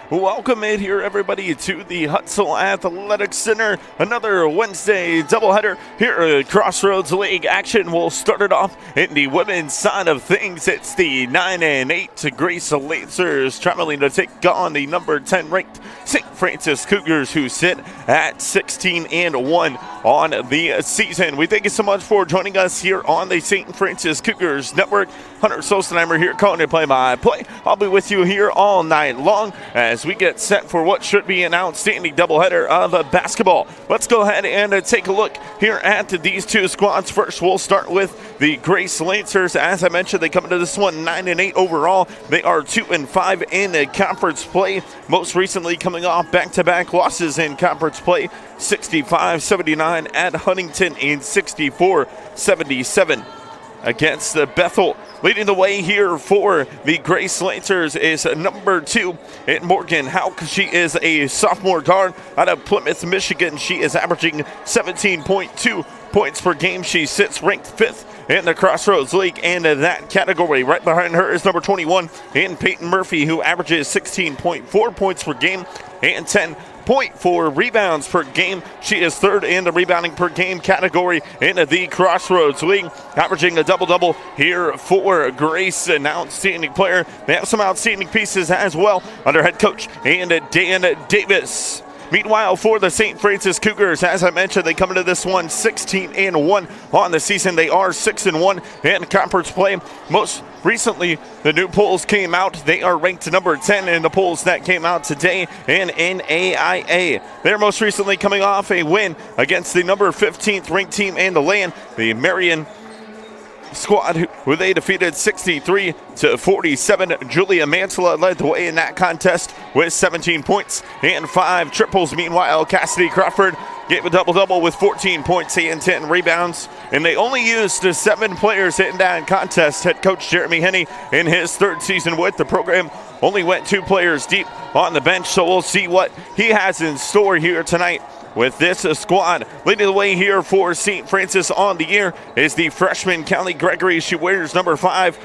Welcome in here, everybody, to the Hutzel Athletic Center. Another Wednesday doubleheader here at Crossroads League. Action will start it off in the women's side of things. It's the 9-8 Grace Lancers traveling to take on the number 10 ranked St. Francis Cougars, who sit at 16-1 on the season. We thank you so much for joining us here on the St. Francis Cougars Network. Hunter Solstenheimer here calling it play-by-play. I'll be with you here all night long as we get set for what should be an outstanding doubleheader of basketball. Let's go ahead and take a look here at these two squads. First, we'll start with the Grace Lancers. As I mentioned, they come into this one 9-8 overall. They are 2-5 in conference play. Most recently coming off back-to-back losses in conference play, 65-79 at Huntington and 64-77 against the Bethel. Leading the way here for the Grace Lancers is number 2 in Morgan Hauk. She is a sophomore guard out of Plymouth, Michigan. She is averaging 17.2 points per game. She sits ranked 5th in the Crossroads League and in that category. Right behind her is number 21 in Peyton Murphy, who averages 16.4 points per game and 10.4 rebounds per game. She is 3rd in the rebounding per game category in the Crossroads League, averaging a double-double here for Grace, an outstanding player. They have some outstanding pieces as well under head coach and Dan Davis. Meanwhile, for the St. Francis Cougars, as I mentioned, they come into this one 16-1 on the season. They are 6-1 in conference play. Most recently, the new polls came out. They are ranked number 10 in the polls that came out today in NAIA. They're most recently coming off a win against the number 15th ranked team in the land, the Marion squad, who they defeated 63-47. Julia Mansella led the way in that contest with 17 points and 5 triples. Meanwhile, Cassidy Crawford gave a double-double with 14 points and 10 rebounds. And they only used 7 players in that contest. Head coach Jeremy Henney, in his 3rd season with the program, only went 2 players deep on the bench. So we'll see what he has in store here tonight with this squad. Leading the way here for St. Francis on the year is the freshman Callie Gregory. She wears number 5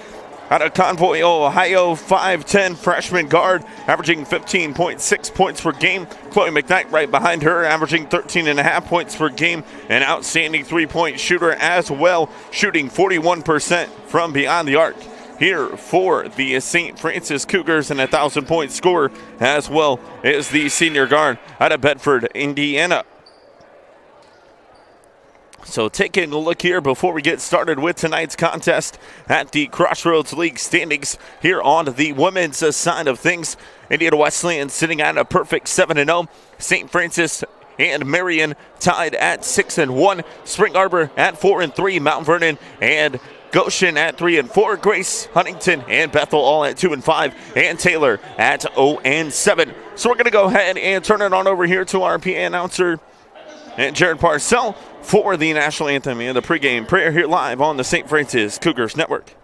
out of Convoy, Ohio. 5'10 freshman guard, averaging 15.6 points per game. Chloe McKnight right behind her, averaging 13.5 points per game. An outstanding 3-point shooter as well, shooting 41% from beyond the arc here for the St. Francis Cougars, and a 1,000-point scorer as well is the senior guard out of Bedford, Indiana. So taking a look here before we get started with tonight's contest at the Crossroads League standings here on the women's side of things. Indiana Wesleyan sitting at a perfect 7-0. St. Francis and Marion tied at 6-1. Spring Arbor at 4-3. Mount Vernon and Goshen at 3-4, Grace, Huntington, and Bethel all at 2-5, and Taylor at 0-7. So we're going to go ahead and turn it on over here to our PA announcer, and Jared Parcell, for the national anthem and the pregame prayer here live on the St. Francis Cougars Network.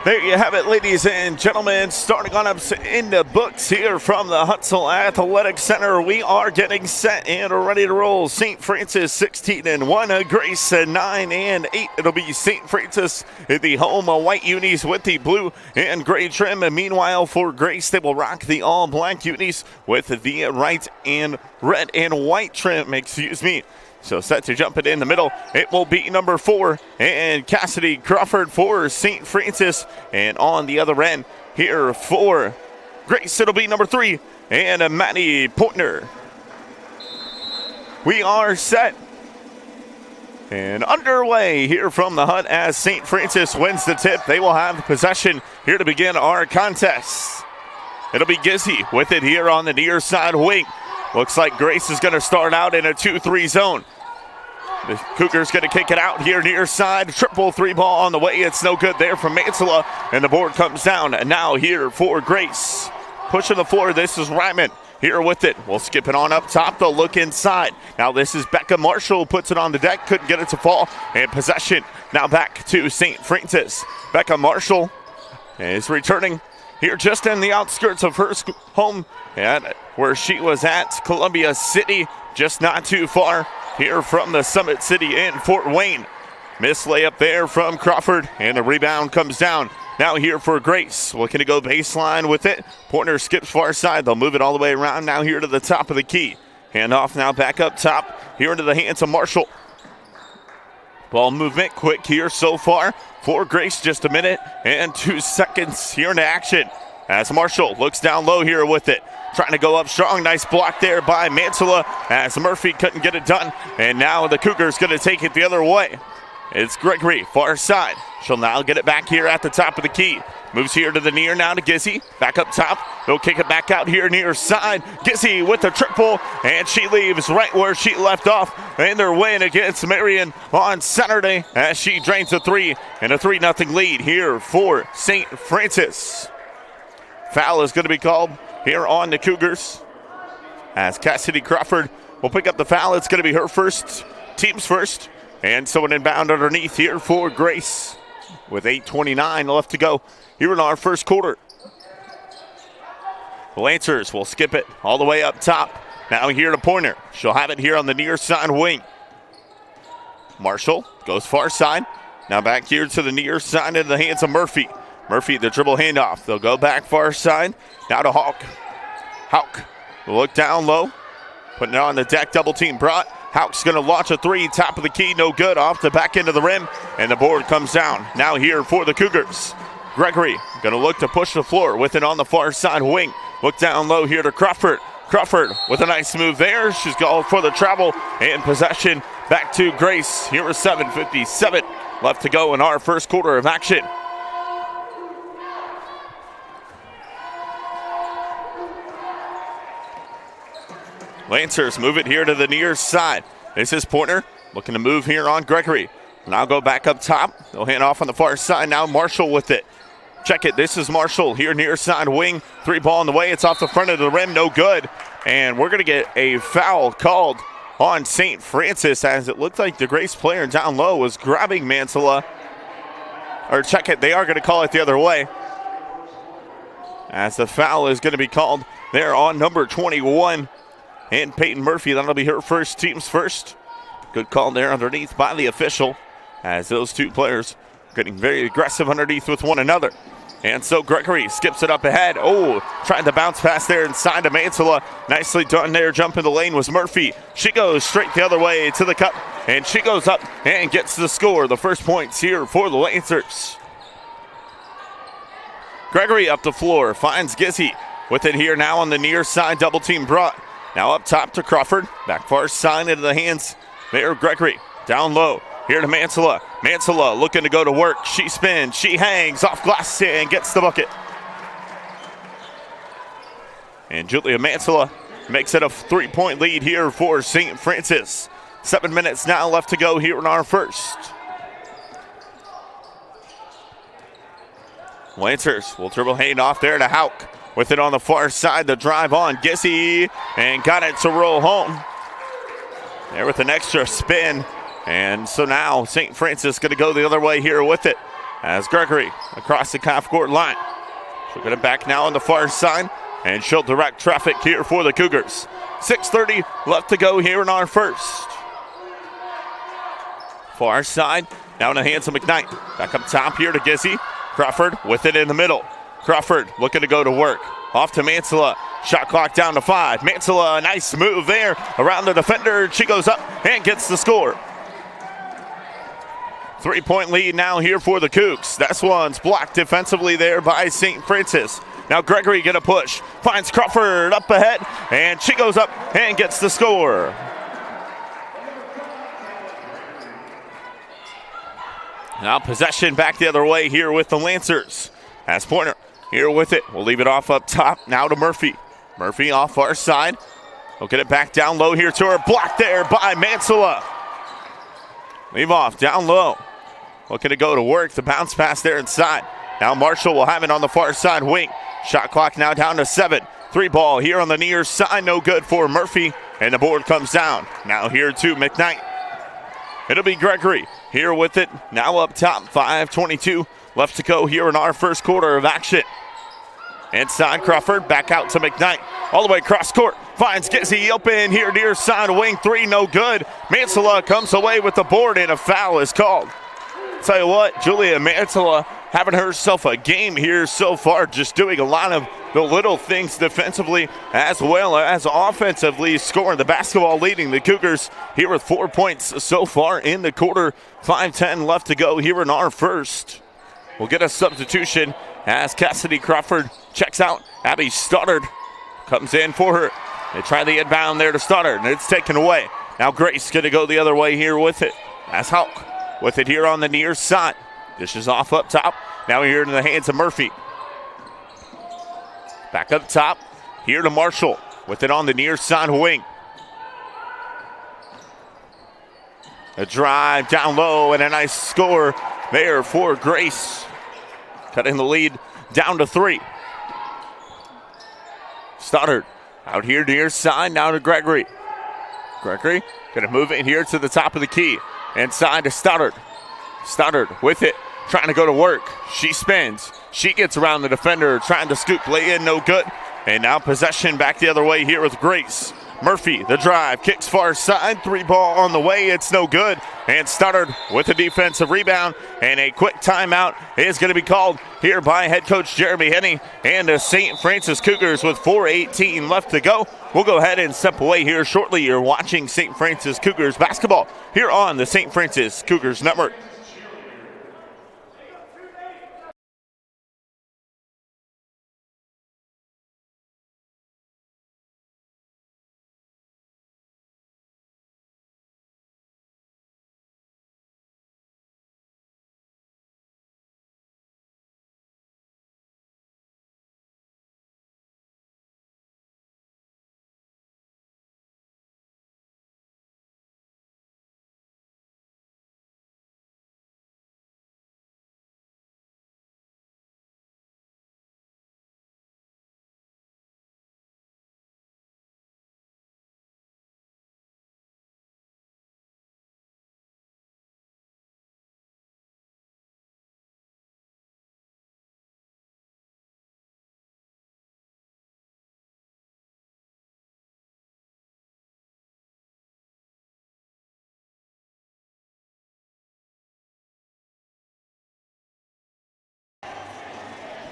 There you have it, ladies and gentlemen. Starting on up in the books here from the Hutzel Athletic Center. We are getting set and ready to roll. St. Francis 16-1, Grace 9-8. It'll be St. Francis in the home white unis with the blue and gray trim. And meanwhile, for Grace, they will rock the all-black unis with the right and red and white trim. Excuse me. So set to jump it in the middle. It will be number 4 and Cassidy Crawford for St. Francis. And on the other end here for Grace, it'll be number 3 and Maddie Pointner. We are set and underway here from the hut as St. Francis wins the tip. They will have possession here to begin our contest. It'll be Gizzy with it here on the near side wing. Looks like Grace is going to start out in a 2-3 zone. The Cougars going to kick it out here near side. Triple 3-ball on the way. It's no good there from Mansella. And the board comes down. And now here for Grace. Pushing the floor. This is Ryman here with it. We'll skip it on up top. They'll look inside. Now this is Becca Marshall. Puts it on the deck. Couldn't get it to fall. And possession now back to St. Francis. Becca Marshall is returning here just in the outskirts of her home. And where she was at Columbia City, just not too far here from the Summit City in Fort Wayne. Miss layup there from Crawford, and the rebound comes down. Now here for Grace, looking to go baseline with it. Pointer skips far side. They'll move it all the way around now here to the top of the key. Handoff now back up top here into the hands of Marshall. Ball movement quick here so far for Grace. Just a minute and 2 seconds here into action as Marshall looks down low here with it. Trying to go up strong. Nice block there by Mansella as Murphy couldn't get it done. And now the Cougars going to take it the other way. It's Gregory, far side. She'll now get it back here at the top of the key. Moves here to the near now to Gizzy. Back up top. They'll kick it back out here near side. Gizzy with the triple, and she leaves right where she left off in their win against Marion on Saturday as she drains a 3 and a 3-0 lead here for St. Francis. Foul is going to be called here on the Cougars as Cassidy Crawford will pick up the foul. It's going to be her first, team's first. And so an inbound underneath here for Grace with 8:29 left to go here in our first quarter. The Lancers will skip it all the way up top. Now here to Pointer. She'll have it here on the near side wing. Marshall goes far side. Now back here to the near side into the hands of Murphy. Murphy, the dribble handoff. They'll go back far side. Now to Hawk. Hawk will look down low. Putting it on the deck. Double team brought. Hawk's going to launch a 3. Top of the key. No good. Off the back end of the rim. And the board comes down. Now here for the Cougars. Gregory going to look to push the floor with it on the far side wing. Look down low here to Crawford. Crawford with a nice move there. She's going for the travel and possession back to Grace. Here is 7:57 left to go in our first quarter of action. Lancers move it here to the near side. This is Pointer looking to move here on Gregory. Now go back up top. They'll hand off on the far side. Now Marshall with it. Check it. This is Marshall here near side wing. 3-ball on the way. It's off the front of the rim. No good. And we're going to get a foul called on St. Francis as it looked like the Grace player down low was grabbing Mansella. Or check it. They are going to call it the other way. As the foul is going to be called there on number 21. And Peyton Murphy, that'll be her first, team's first. Good call there underneath by the official as those two players getting very aggressive underneath with one another. And so Gregory skips it up ahead. Oh, trying to bounce pass there inside to Mantilla. Nicely done there. Jump in the lane was Murphy. She goes straight the other way to the cup. And she goes up and gets the score. The first points here for the Lancers. Gregory up the floor. Finds Gizzy. With it here now on the near side. Double team brought. Now up top to Crawford. Back far side into the hands there. Gregory down low. Here to Mantilla. Mantilla looking to go to work. She spins. She hangs off glass and gets the bucket. And Julia Mantilla makes it a 3-point lead here for St. Francis. 7 minutes now left to go here in our first. Lancers will dribble Hayden off there to Hauk. With it on the far side, the drive on Gissy. And got it to roll home. There with an extra spin. And so now St. Francis going to go the other way here with it as Gregory across the half-court line. She'll get it back now on the far side, and she'll direct traffic here for the Cougars. 6:30 left to go here in our first. Far side, now in the hands of McKnight. Back up top here to Gizzy. Crawford with it in the middle. Crawford looking to go to work. Off to Mantilla. Shot clock down to 5. Mantilla, a nice move there around the defender. She goes up and gets the score. 3-point lead now here for the Cougs. This one's blocked defensively there by St. Francis. Now Gregory get a push. Finds Crawford up ahead, and she goes up and gets the score. Now possession back the other way here with the Lancers. As Pointer here with it. We'll leave it off up top now to Murphy. Murphy off our side. We'll get it back down low here to her. Blocked there by Mantilla. Leave off down low. Looking to go to work. The bounce pass there inside. Now Marshall will have it on the far side wing. Shot clock now down to 7. 3 ball here on the near side. No good for Murphy. And the board comes down. Now here to McKnight. It'll be Gregory here with it. Now up top. 5:22 left to go here in our first quarter of action. Inside Crawford. Back out to McKnight. All the way across court. Finds Gizzy open here near side wing. 3 no good. Mantilla comes away with the board and a foul is called. Tell you what, Julia Mantilla having herself a game here so far, just doing a lot of the little things defensively as well as offensively, scoring the basketball, leading the Cougars here with 4 points so far in the quarter. 5:10 left to go here in our first. We'll get a substitution as Cassidy Crawford checks out. Abby Stoddard comes in for her. They try the inbound there to Stoddard, and it's taken away. Now Grace going to go the other way here with it as Hauk with it here on the near side. Dishes off up top. Now here in the hands of Murphy. Back up top. Here to Marshall with it on the near side wing. A drive down low and a nice score there for Grace. Cutting the lead down to 3. Stoddard out here near side. Now to Gregory. Gregory going to move it here to the top of the key. Inside to Stoddard. Stoddard with it, trying to go to work. She spins. She gets around the defender, trying to scoop, lay in, no good. And now possession back the other way here with Grace. Murphy, the drive, kicks far side. 3 ball on the way, it's no good. And Stoddard with a defensive rebound. And a quick timeout is going to be called here by head coach Jeremy Henning and the St. Francis Cougars with 4:18 left to go. We'll go ahead and step away here shortly. You're watching St. Francis Cougars basketball here on the St. Francis Cougars Network.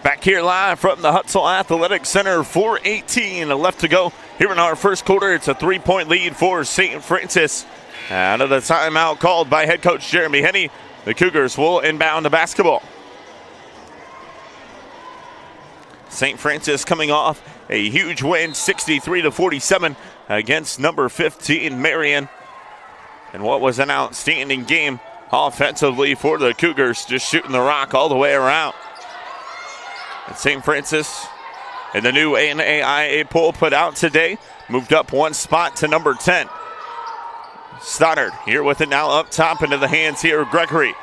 Back here live from the Hutzel Athletic Center, 4:18 left to go here in our first quarter. It's a 3-point lead for St. Francis. Out of the timeout called by head coach Jeremy Henney, the Cougars will inbound the basketball. St. Francis coming off a huge win, 63-47 against number 15 Marion. And what was an outstanding game offensively for the Cougars, just shooting the rock all the way around. And St. Francis, in the new NAIA poll put out today, moved up one spot to number 10. Stoddard here with it now up top into the hands here of Gregory.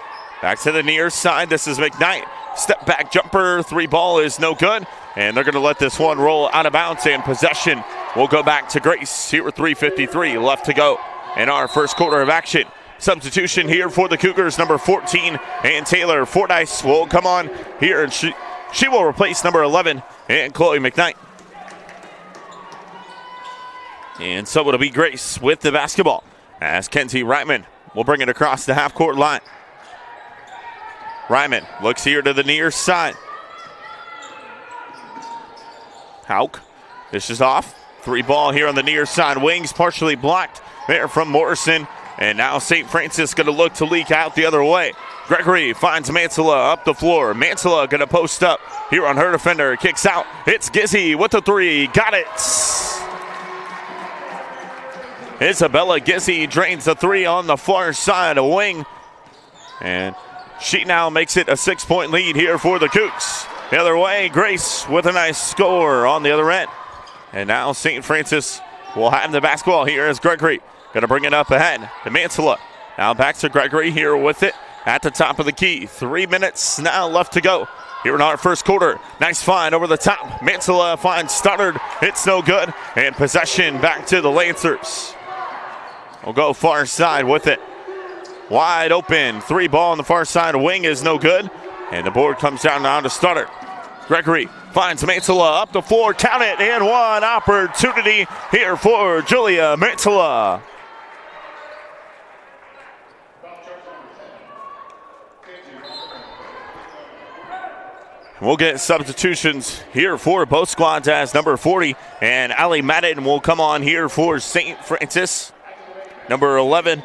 Back to the near side. This is McKnight. Step back jumper. 3-ball is no good. And they're going to let this one roll out of bounds, and possession will go back to Grace. Here with 3:53 left to go in our first quarter of action. Substitution here for the Cougars, number 14, and Taylor Fordyce will come on here, and she will replace number 11 and Chloe McKnight. And so it'll be Grace with the basketball as Kenzie Ryman will bring it across the half-court line. Ryman looks here to the near side. Hauk dishes off. 3-ball here on the near side. Wings partially blocked there from Morrison. And now St. Francis going to look to leak out the other way. Gregory finds Mansella up the floor. Mansella going to post up here on her defender. Kicks out. It's Gizzy with the 3. Got it. Isabella Gizzy drains the 3 on the far side, a wing. And she now makes it a 6-point lead here for the Cougs. The other way, Grace with a nice score on the other end. And now St. Francis will have the basketball here as Gregory going to bring it up ahead to Mansella. Now back to Gregory here with it at the top of the key. 3 minutes now left to go here in our first quarter. Nice find over the top. Mansella finds Stoddard. It's no good. And possession back to the Lancers. We'll go far side with it. Wide open. 3-ball on the far side. Wing is no good. And the board comes down now to Stoddard. Gregory finds Mansella up the floor. Count it. And one opportunity here for Julia Mansella. We'll get substitutions here for both squads as number 40 and Allie Madden will come on here for St. Francis. Number 11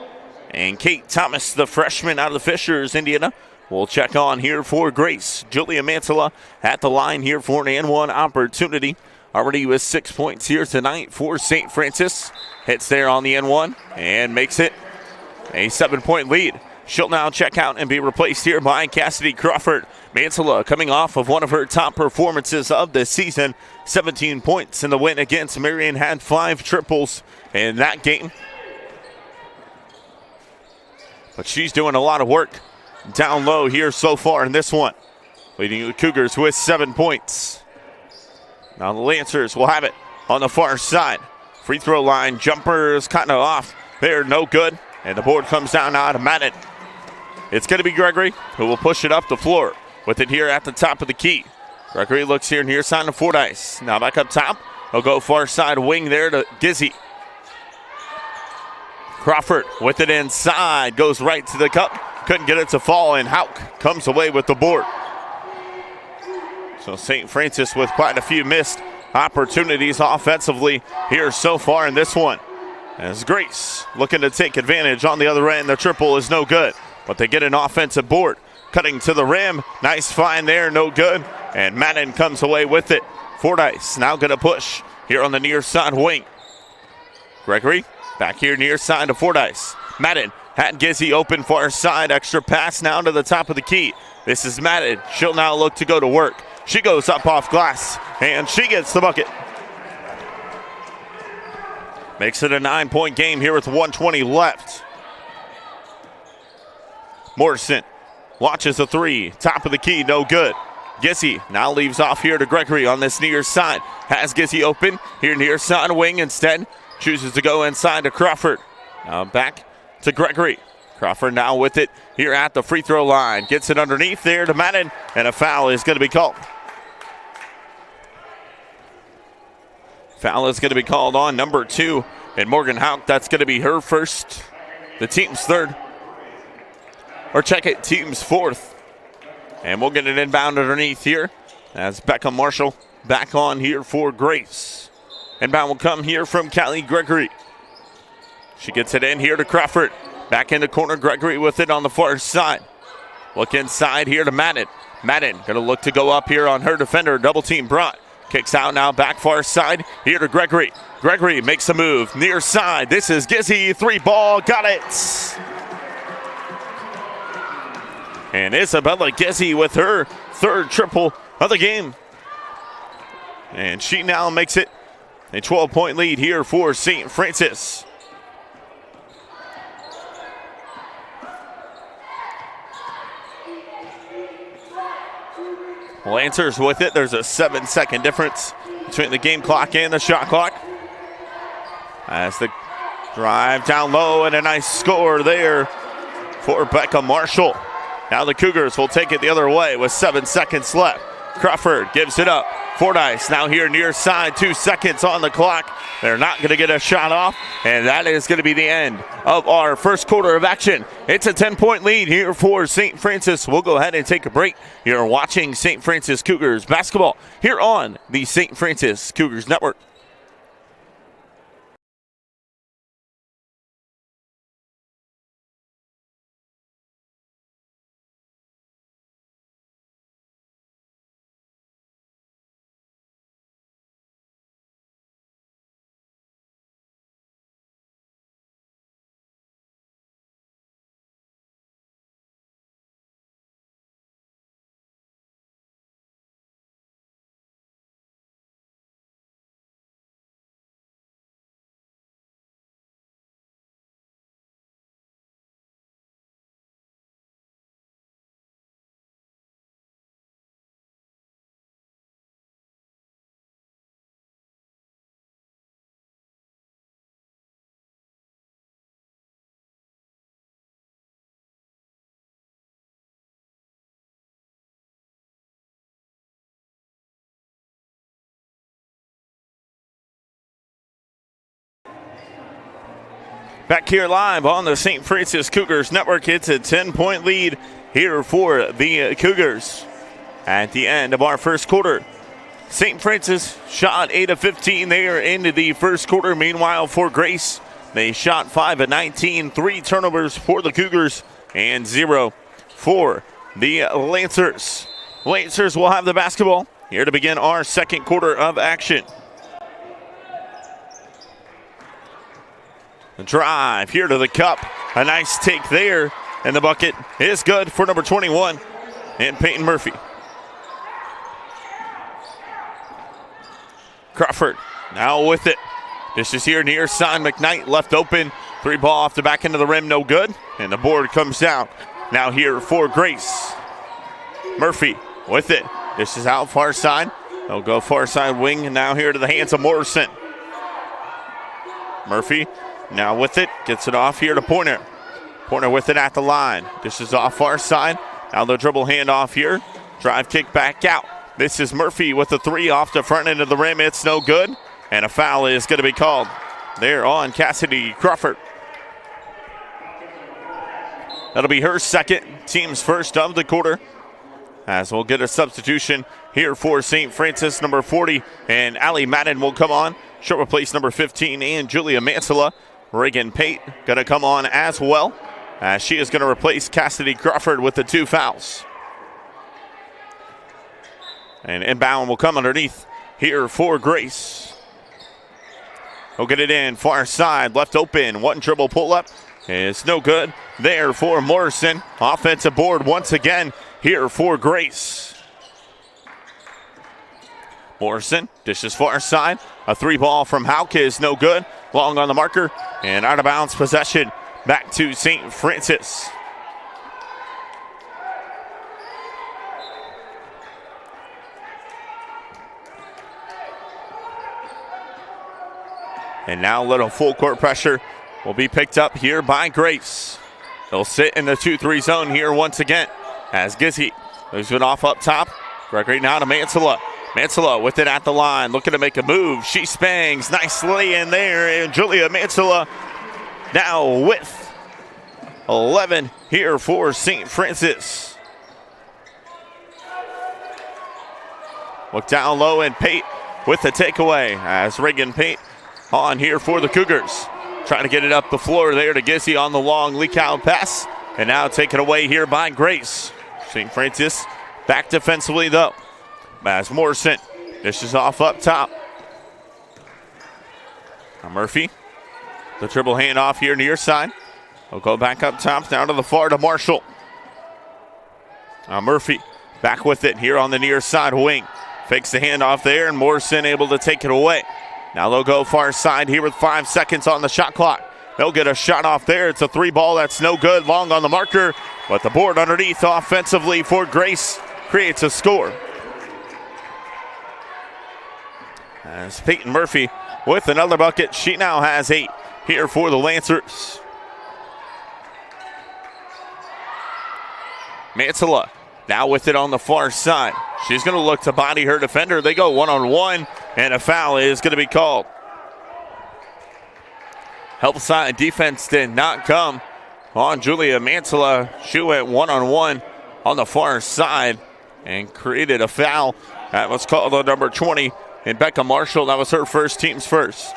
and Kate Thomas, the freshman out of the Fishers, Indiana, will check on here for Grace. Julia Mansella at the line here for an and one opportunity. Already with 6 points here tonight for St. Francis. Hits there on the N1 and makes it a 7-point lead. She'll now check out and be replaced here by Cassidy Crawford. Mansella coming off of one of her top performances of the season. 17 points in the win against Marion, had 5 triples in that game. But she's doing a lot of work down low here so far in this one. Leading the Cougars with 7 points. Now the Lancers will have it on the far side. Free throw line, jumper is kind of off. They're no good. And the board comes down now to Madden. It's going to be Gregory who will push it up the floor with it here at the top of the key. Gregory looks here near side to Fordyce. Now back up top. He'll go far side wing there to Gizzy. Crawford with it inside. Goes right to the cup. Couldn't get it to fall, and Hauk comes away with the board. So St. Francis with quite a few missed opportunities offensively here so far in this one. As Grace looking to take advantage on the other end. The triple is no good, but they get an offensive board. Cutting to the rim. Nice find there, no good. And Madden comes away with it. Fordyce now going to push here on the near side wing. Gregory back here near side to Fordyce. Madden had Gizzy open far side. Extra pass now to the top of the key. This is Madden. She'll now look to go to work. She goes up off glass, and she gets the bucket. Makes it a 9-point game here with 1:20 left. Morrison watches the 3. Top of the key, no good. Gizzy now leaves off here to Gregory on this near side. Has Gizzy open here near side wing. Instead, chooses to go inside to Crawford. Now back to Gregory. Crawford now with it here at the free throw line. Gets it underneath there to Madden, and a foul is going to be called. Foul is going to be called on number 2, and Morgan Hauk. That's going to be her first. The team's third. Or check it, team's fourth. And we'll get an inbound underneath here As Becca Marshall back on here for Grace. Inbound will come here from Callie Gregory. She gets it in here to Crawford. Back in the corner, Gregory with it on the far side. Look inside here to Madden. Madden going to look to go up here on her defender. Double team brought. Kicks out now back far side. Here to Gregory. Gregory makes a move near side. This is Gizzy. 3-ball. Got it. And Isabella Gizzy with her third triple of the game. And she now makes it a 12-point lead here for St. Francis. Lancers with it. There's a 7-second difference between the game clock and the shot clock. As the drive down low and a nice score there for Becca Marshall. Now the Cougars will take it the other way with 7 seconds left. Crawford gives it up. Fordyce now here near side. 2 seconds on the clock. They're not going to get a shot off, and that is going to be the end of our first quarter of action. It's a 10-point lead here for St. Francis. We'll go ahead and take a break. You're watching St. Francis Cougars basketball here on the St. Francis Cougars Network. Back here live on the St. Francis Cougars Network, it's a 10-point lead here for the Cougars. At the end of our first quarter, St. Francis shot 8 of 15 there into the first quarter. Meanwhile, for Grace, they shot 5 of 19, 3 turnovers for the Cougars, and 0 for the Lancers. Lancers will have the basketball here to begin our second quarter of action. Drive here to the cup. A nice take there, and the bucket is good for number 21 and Peyton Murphy. Crawford now with it. This is here near side. McKnight left open. 3-ball off the back end of the rim, no good. And the board comes down. Now here for Grace. Murphy with it. This is out far side. They'll go far side wing, and now here to the hands of Morrison. Murphy now with it, gets it off here to Pointer. Pointer with it at the line. This is off far side. Now the dribble handoff here. Drive kick back out. This is Murphy with the 3 off the front end of the rim. It's no good. And a foul is going to be called there on Cassidy Crawford. That'll be her second, team's first of the quarter. As we'll get a substitution here for St. Francis, number 40. And Allie Madden will come on. She'll replace number 15 and Julia Mansella. Reagan Pate going to come on as well, as she is going to replace Cassidy Crawford with the 2 fouls. And inbound will come underneath here for Grace. He'll get it in, far side, left open, 1 dribble pull up. It's no good there for Morrison. Offensive board once again here for Grace. Morrison dishes far side. A 3-ball from Hauke is no good. Long on the marker, and out of bounds possession back to St. Francis. And now a little full court pressure will be picked up here by Grace. They'll sit in the 2-3 zone here once again as Gizzy moves it off up top. Gregory now to Mansella. Mansella with it at the line, looking to make a move. She spangs, nice lay in there, and Julia Mansella now with 11 here for St. Francis. Look down low, and Pate with the takeaway as Reagan Pate on here for the Cougars. Trying to get it up the floor there to Gizzy on the long leak out pass. And now taken away here by Grace. St. Francis back defensively though. As Morrison dishes off up top. Now Murphy, the dribble handoff here near side. We'll go back up top, down to the far to Marshall. Murphy back with it here on the near side wing. Fakes the handoff there, and Morrison able to take it away. Now they'll go far side here with 5 seconds on the shot clock. They'll get a shot off there. It's a 3 ball that's no good. Long on the marker, but the board underneath offensively for Grace creates a score. As Peyton Murphy with another bucket. She now has 8 here for the Lancers. Mansilla now with it on the far side. She's going to look to body her defender. They go one-on-one, and a foul is going to be called. Help side defense did not come on Julia Mansilla. She went one-on-one on the far side and created a foul. That was called on number 20, and Becca Marshall. That was her first, team's first.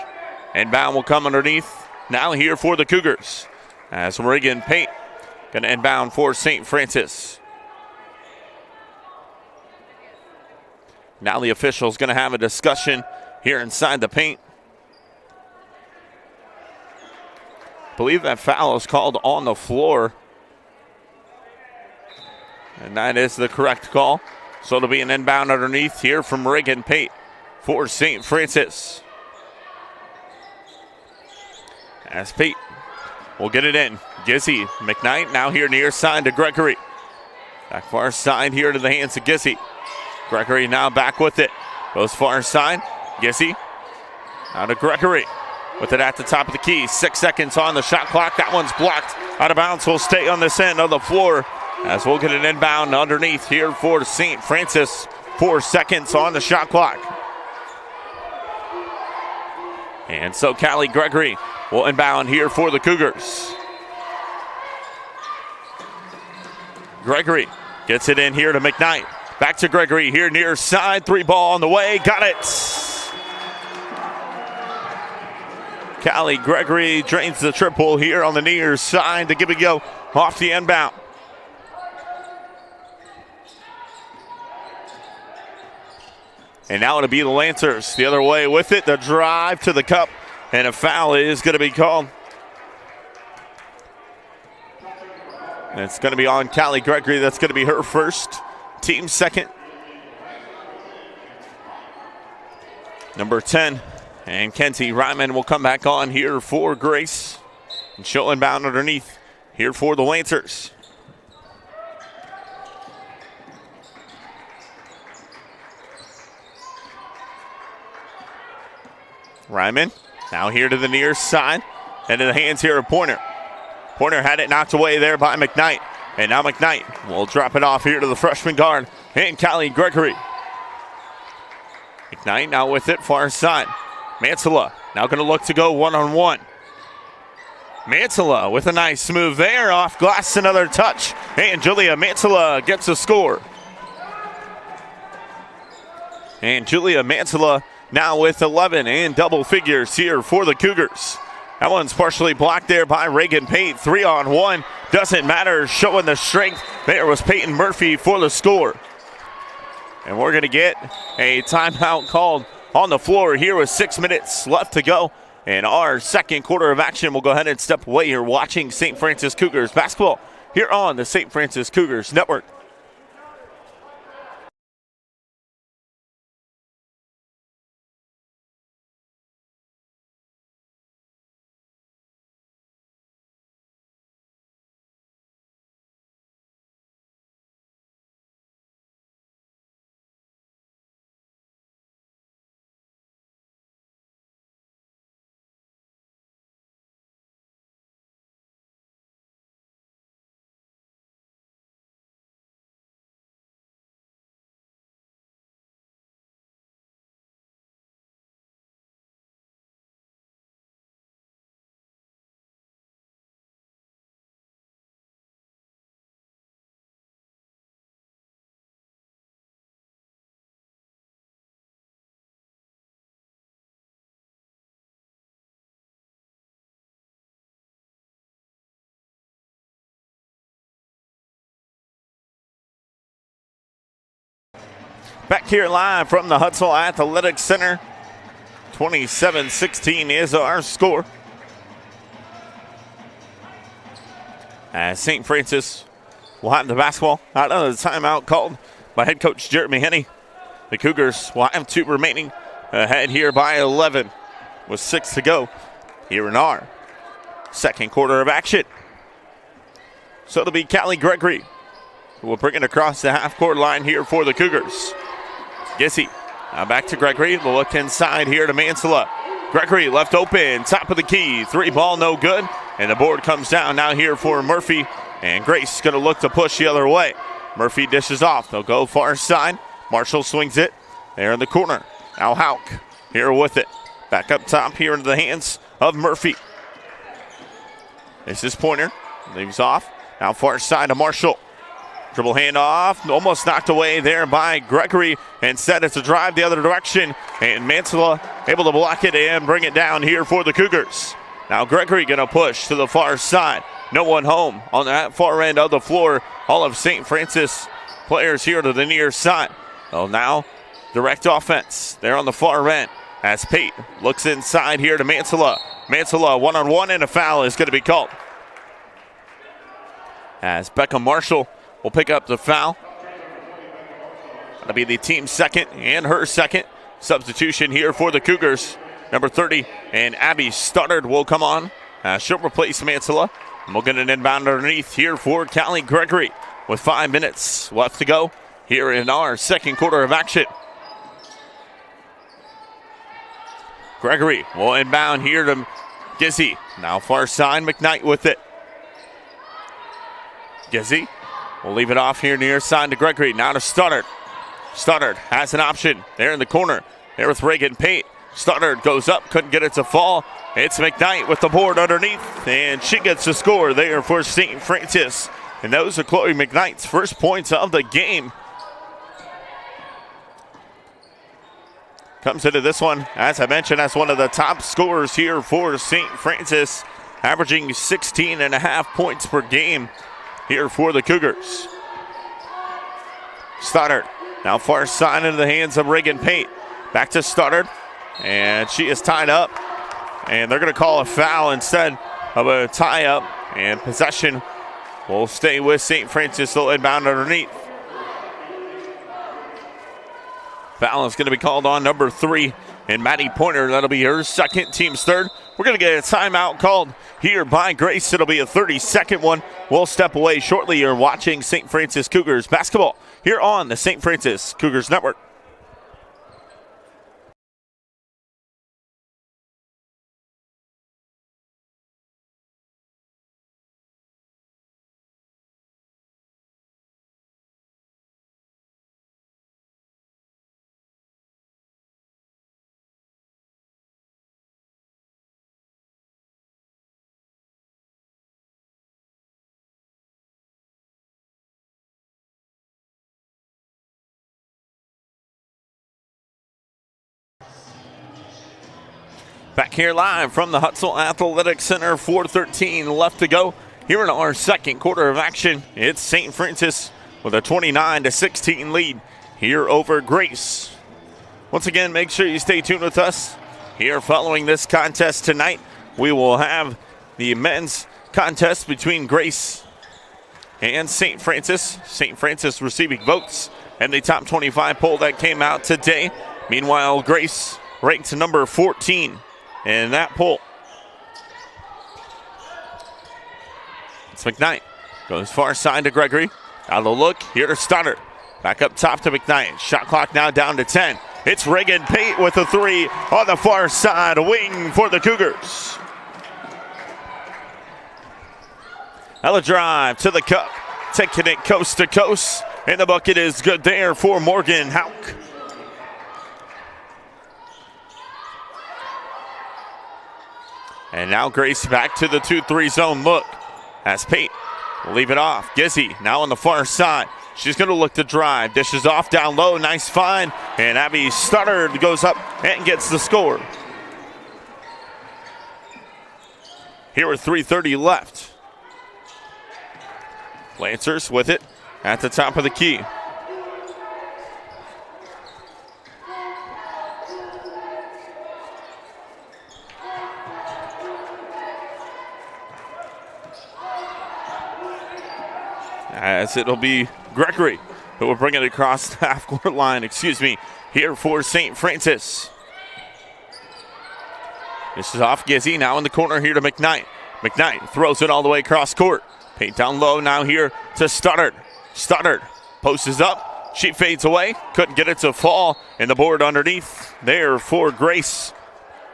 Inbound will come underneath. Now here for the Cougars as Reagan Pate going to inbound for St. Francis. Now the official's going to have a discussion here inside the paint. I believe that foul is called on the floor. And that is the correct call. So it'll be an inbound underneath here from Reagan Pate for St. Francis. As Pate will get it in. Gizzy, McKnight now here near side to Gregory. Back far side here to the hands of Gizzy. Gregory now back with it. Goes far side. Gizzy now to Gregory. With it at the top of the key. 6 seconds on the shot clock. That one's blocked. Out of bounds. Will stay on this end of the floor as we'll get an inbound underneath here for St. Francis. 4 seconds on the shot clock. And so Callie Gregory will inbound here for the Cougars. Gregory gets it in here to McKnight. Back to Gregory here near side. 3 ball on the way. Got it. Callie Gregory drains the triple here on the near side to give it a go off the inbound. And now it'll be the Lancers the other way with it. The drive to the cup, and a foul is going to be called. And it's going to be on Callie Gregory. That's going to be her first, team second. Number 10. And Kenzie Ryman will come back on here for Grace. And she'll inbound underneath here for the Lancers. Ryman now here to the near side. And in the hands here of Pointer. Pointer had it knocked away there by McKnight. And now McKnight will drop it off here to the freshman guard and Callie Gregory. McKnight now with it far side. Mansilla now going to look to go one-on-one. Mansilla with a nice move there. Off glass, another touch. And Julia Mansilla gets a score. And Julia Mansilla now with 11 and double figures here for the Cougars. That one's partially blocked there by Reagan Pate. 3-on-1. Doesn't matter. Showing the strength. There was Peyton Murphy for the score. And we're going to get a timeout called on the floor here with 6 minutes left to go. And our second quarter of action, we'll go ahead and step away. You're watching St. Francis Cougars basketball here on the St. Francis Cougars Network. Back here live from the Hutzel Athletic Center. 27-16 is our score. As St. Francis will have the basketball out of the timeout called by head coach Jeremy Henney. The Cougars will have 2 remaining, ahead here by 11 with 6 to go here in our second quarter of action. So it'll be Callie Gregory who will bring it across the half-court line here for the Cougars. Gissy now back to Gregory. The look inside here to Mansella. Gregory left open, top of the key. 3 ball, no good. And the board comes down now here for Murphy. And Grace going to look to push the other way. Murphy dishes off. They'll go far side. Marshall swings it there in the corner. Now Hauk here with it. Back up top here into the hands of Murphy. This is Pointer. Leaves off. Now far side to Marshall. Dribble handoff. Almost knocked away there by Gregory. Instead, it's a drive the other direction. And Mansella able to block it and bring it down here for the Cougars. Now Gregory going to push to the far side. No one home on that far end of the floor. All of St. Francis players here to the near side. Well, now direct offense there on the far end as Pate looks inside here to Mansella. Mansella one-on-one and a foul is going to be called. As Becca Marshall will pick up the foul. That'll be the team's second and her second substitution here for the Cougars. Number 30 and Abby Stoddard will come on. She'll replace Mansella. And we'll get an inbound underneath here for Callie Gregory with 5 minutes left to go here in our second quarter of action. Gregory will inbound here to Gizzy. Now far side, McKnight with it. Gizzy will leave it off here near side to Gregory. Now to Stoddard. Stoddard has an option there in the corner. There with Reagan Pate. Stoddard goes up, couldn't get it to fall. It's McKnight with the board underneath, and she gets the score there for St. Francis. And those are Chloe McKnight's first points of the game. Comes into this one, as I mentioned, as one of the top scorers here for St. Francis, averaging 16.5 points per game here for the Cougars. Stoddard now far side into the hands of Reagan Pate. Back to Stoddard, and she is tied up. And they're going to call a foul instead of a tie-up. And possession will stay with St. Francis. They'll inbound underneath. Foul is going to be called on number 3. And Maddie Pointer, that'll be her second, team's third. We're going to get a timeout called here by Grace. It'll be a 30-second one. We'll step away shortly. You're watching St. Francis Cougars basketball here on the St. Francis Cougars Network. Back here live from the Hutzel Athletic Center, 4:13 left to go. Here in our second quarter of action, it's St. Francis with a 29-16 lead here over Grace. Once again, make sure you stay tuned with us. Here following this contest tonight, we will have the men's contest between Grace and St. Francis. St. Francis receiving votes and the top 25 poll that came out today. Meanwhile, Grace ranked number 14 in that poll. It's McKnight. Goes far side to Gregory. Out of the look, here to Stoddard. Back up top to McKnight. Shot clock now down to 10. It's Reagan Pate with a 3 on the far side. Wing for the Cougars. Now the drive to the cup. Taking it coast to coast. And the bucket is good there for Morgan Hauk. And now Grace back to the 2-3 zone look. As Pate will leave it off. Gizzy now on the far side. She's going to look to drive. Dishes off down low. Nice find. And Abby Stoddard goes up and gets the score. Here with 3:30 left. Lancers with it at the top of the key. as it'll be Gregory who will bring it across the half-court line, here for St. Francis. This is off Gizzy, now in the corner here to McKnight. McKnight throws it all the way across court. Paint down low now here to Stoddard. Stoddard posts up. She fades away. Couldn't get it to fall. And the board underneath there for Grace.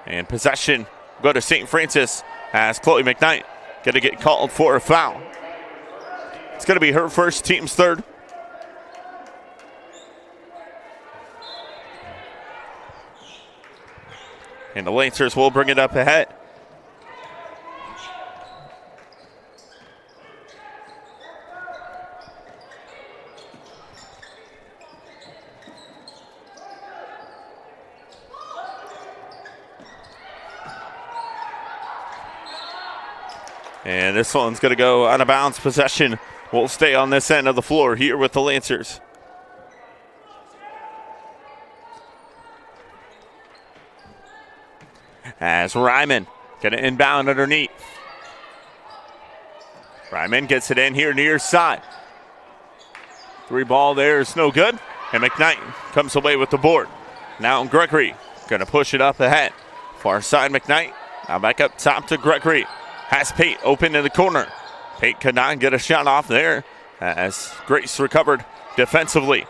And possession go to St. Francis as Chloe McKnight going to get called for a foul. It's going to be her first, team's third. And the Lancers will bring it up ahead. And this one's going to go out of bounds. Possession will stay on this end of the floor here with the Lancers. As Ryman going to inbound underneath. Ryman gets it in here near side. Three ball there is no good. And McKnight comes away with the board. Now Gregory going to push it up ahead. Far side McKnight. Now back up top to Gregory. Has Pate open in the corner. Pate could not get a shot off there as Grace recovered defensively.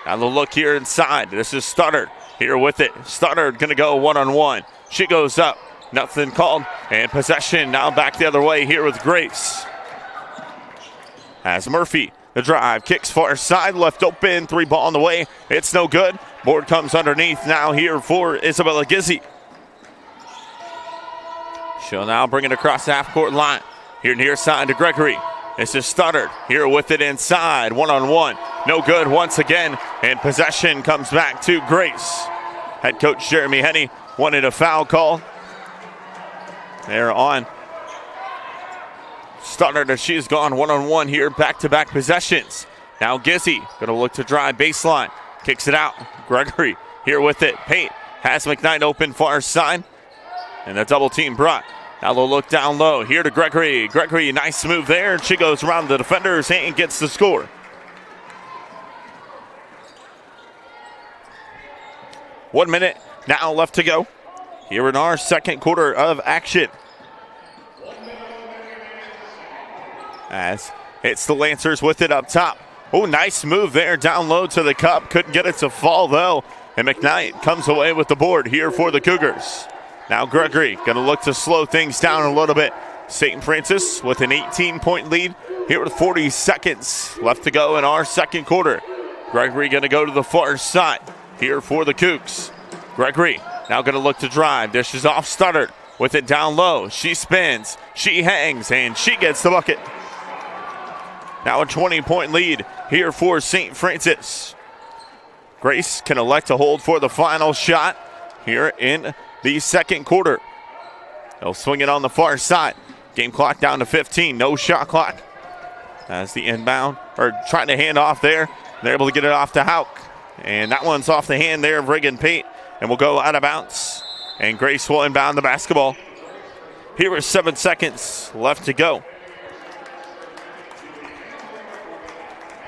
Now the look here inside. This is Stoddard here with it. Stoddard going to go one-on-one. She goes up. Nothing called. And possession now back the other way here with Grace. As Murphy, the drive, kicks far side, left open. Three ball on the way. It's no good. Board comes underneath now here for Isabella Gizzy. She'll now bring it across the half-court line. Here near side to Gregory. This is Stoddard here with it inside. One-on-one. No good once again. And possession comes back to Grace. Head coach Jeremy Henney wanted a foul call. They're on Stoddard as she's gone one-on-one here. Back-to-back possessions. Now Gizzy going to look to drive baseline. Kicks it out. Gregory here with it. Pate has McKnight open far side. And the double team brought. Now they'll look down low. Here to Gregory. Gregory, nice move there. She goes around the defenders and gets the score. 1 minute now left to go here in our second quarter of action. As it's the Lancers with it up top. Oh, nice move there down low to the cup. Couldn't get it to fall though. And McKnight comes away with the board here for the Cougars. Now Gregory going to look to slow things down a little bit. St. Francis with an 18-point lead here with 40 seconds left to go in our second quarter. Gregory going to go to the far side here for the Cougs. Gregory now going to look to drive. Dishes off Stoddard with it down low. She spins, she hangs, and she gets the bucket. Now a 20-point lead here for St. Francis. Grace can elect to hold for the final shot here in the second quarter. They'll swing it on the far side. Game clock down to 15. No shot clock. As the inbound, or trying to hand off there. They're able to get it off to Hauk. And that one's off the hand there of Reagan Pate. And will go out of bounds. And Grace will inbound the basketball. Here is 7 seconds left to go.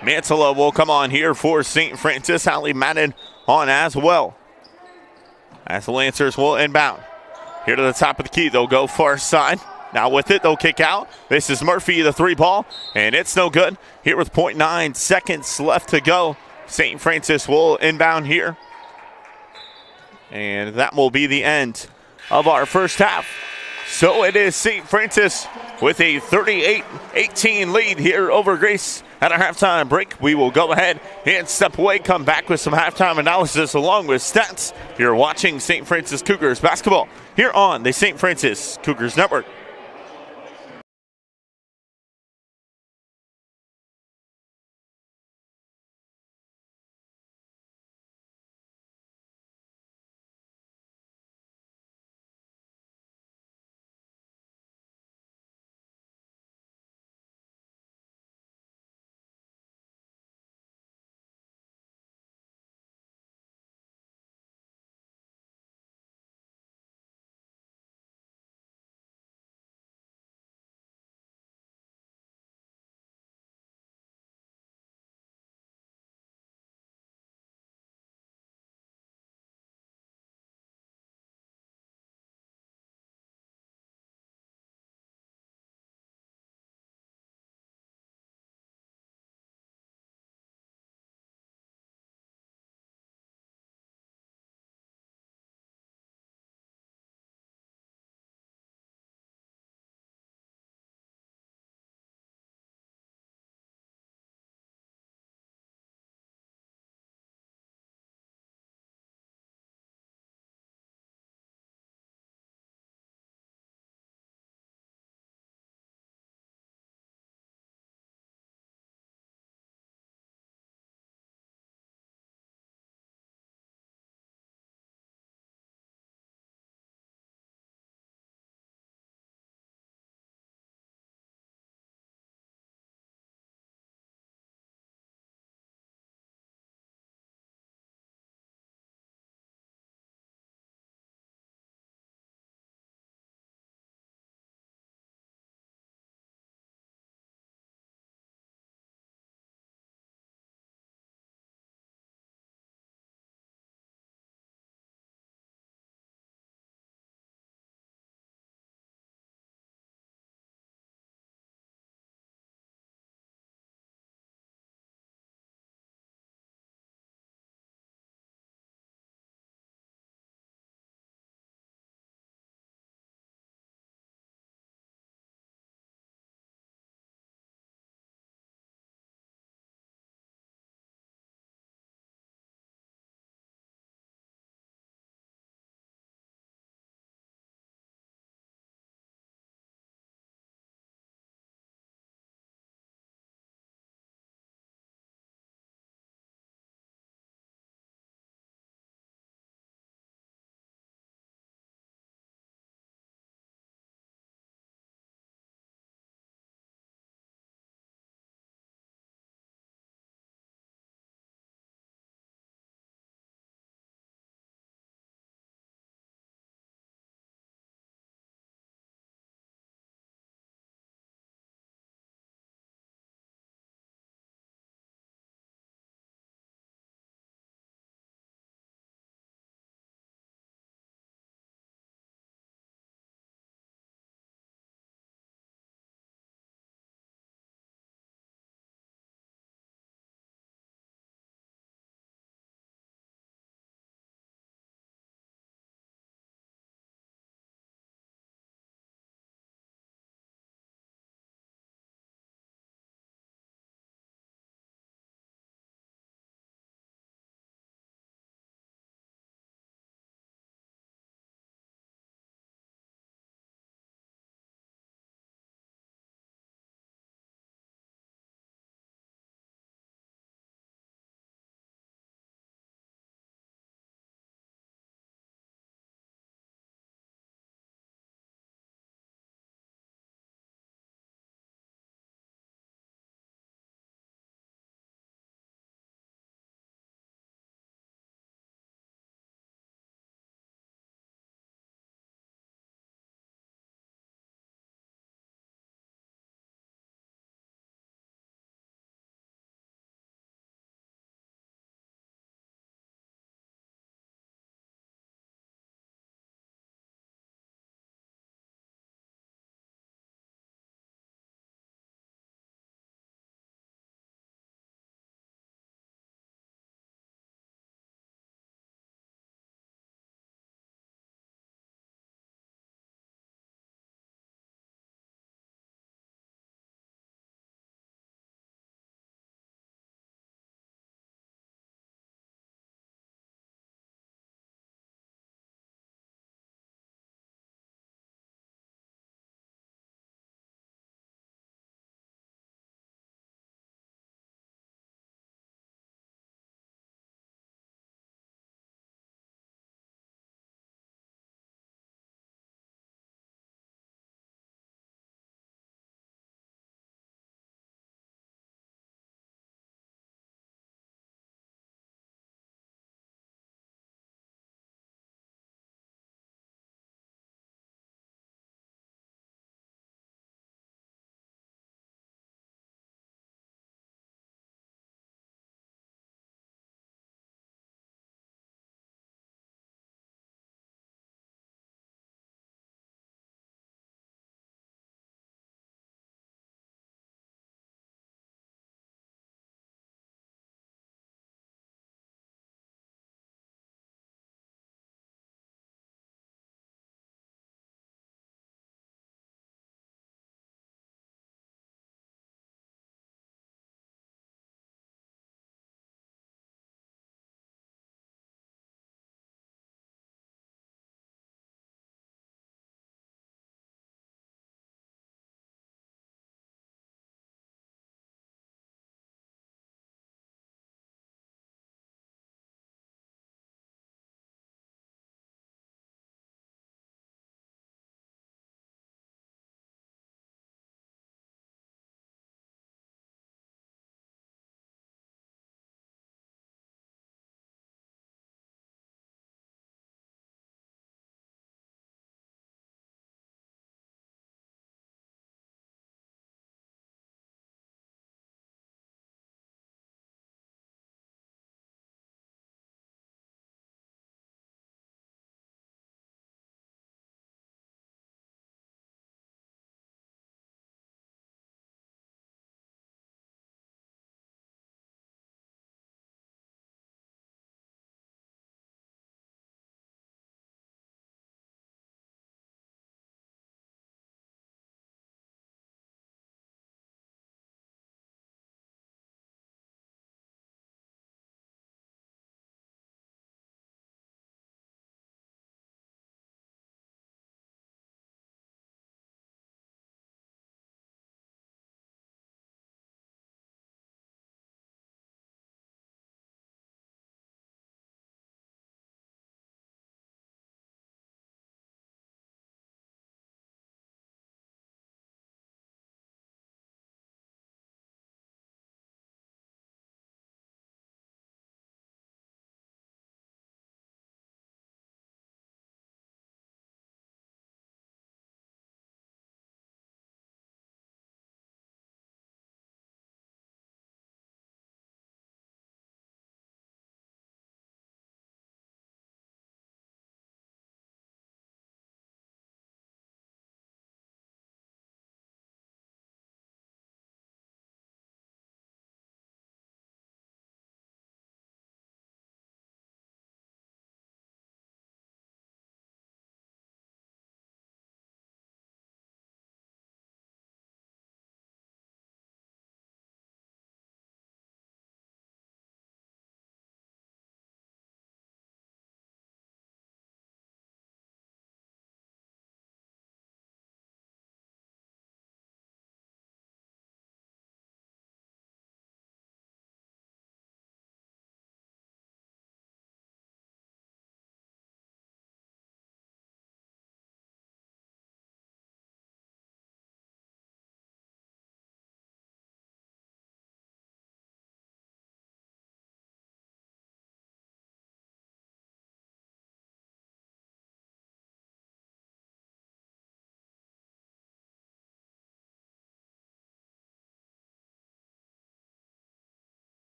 Mantilla will come on here for St. Francis. Hallie Madden on as well. As the Lancers will inbound. Here to the top of the key, they'll go far side. Now with it, they'll kick out. This is Murphy, the three ball, and it's no good. Here with 0.9 seconds left to go. St. Francis will inbound here. And that will be the end of our first half. So it is St. Francis with a 38-18 lead here over Grace. At our halftime break, we will go ahead and step away, come back with some halftime analysis along with stats. You're watching St. Francis Cougars basketball here on the St. Francis Cougars Network.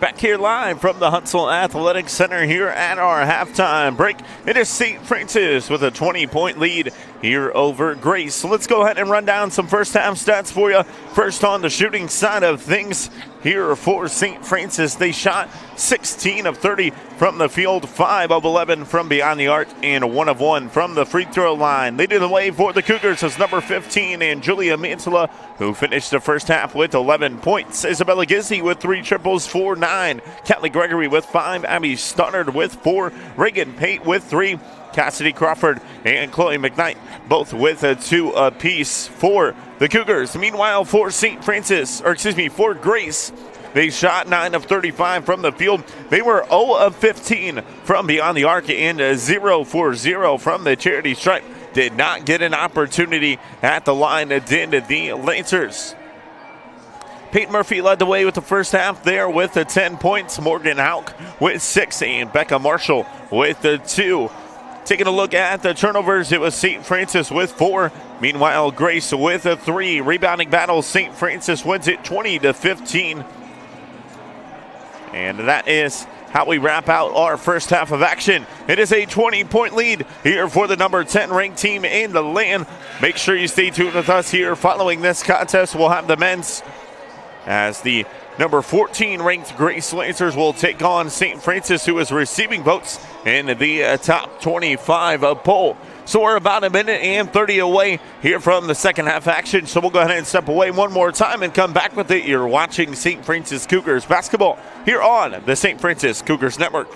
Back here live from the Huntsville Athletic Center here at our halftime break. It is St. Francis with a 20-point lead here over Grace. So let's go ahead and run down some first half stats for you. First on the shooting side of things here for St. Francis, they shot 16 of 30 from the field, 5 of 11 from beyond the arc, and 1 of 1 from the free throw line. Leading the way for the Cougars is number 15 and Julia Mantala, who finished the first half with 11 points. Isabella Gizzi with 3 triples for 9. Catley Gregory with 5. Abby Stoddard with 4. Reagan Pate with 3. Cassidy Crawford and Chloe McKnight both with a 2 apiece for the Cougars. Meanwhile, for for Grace, they shot 9 of 35 from the field. They were 0 of 15 from beyond the arc and 0 for 0 from the charity stripe. Did not get an opportunity at the line, did the Lancers. Peyton Murphy led the way with the first half there with 10 points. Morgan Hauk with 6 and Becca Marshall with 2. Taking a look at the turnovers, it was St. Francis with 4. Meanwhile, Grace with 3. Rebounding battle, St. Francis wins it 20-15. And that is how we wrap out our first half of action. It is a 20-point lead here for the number 10 ranked team in the land. Make sure you stay tuned with us here. Following this contest, we'll have the men's as the number 14 ranked Grace Lancers will take on St. Francis, who is receiving votes in the top 25 poll. So we're about a minute and 30 away here from the second half action. So we'll go ahead and step away one more time and come back with it. You're watching St. Francis Cougars basketball here on the St. Francis Cougars Network.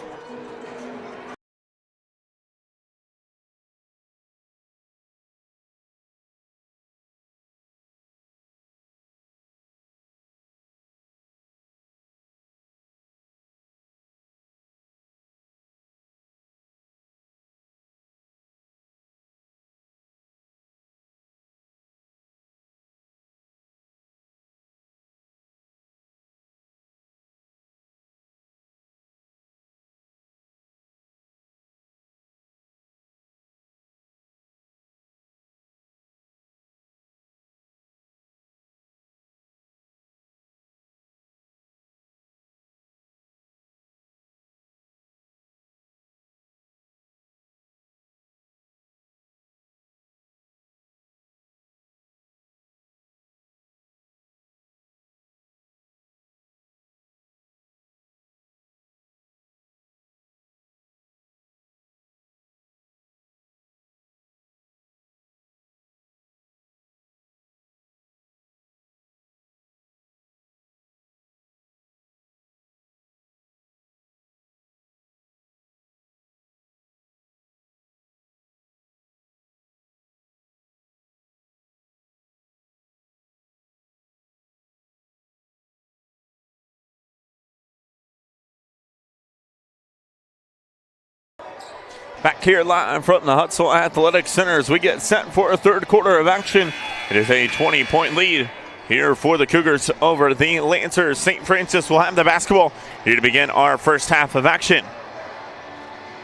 Back here live from the Huntsville Athletic Center as we get set for a third quarter of action. It is a 20-point lead here for the Cougars over the Lancers. St. Francis will have the basketball here to begin our first half of action.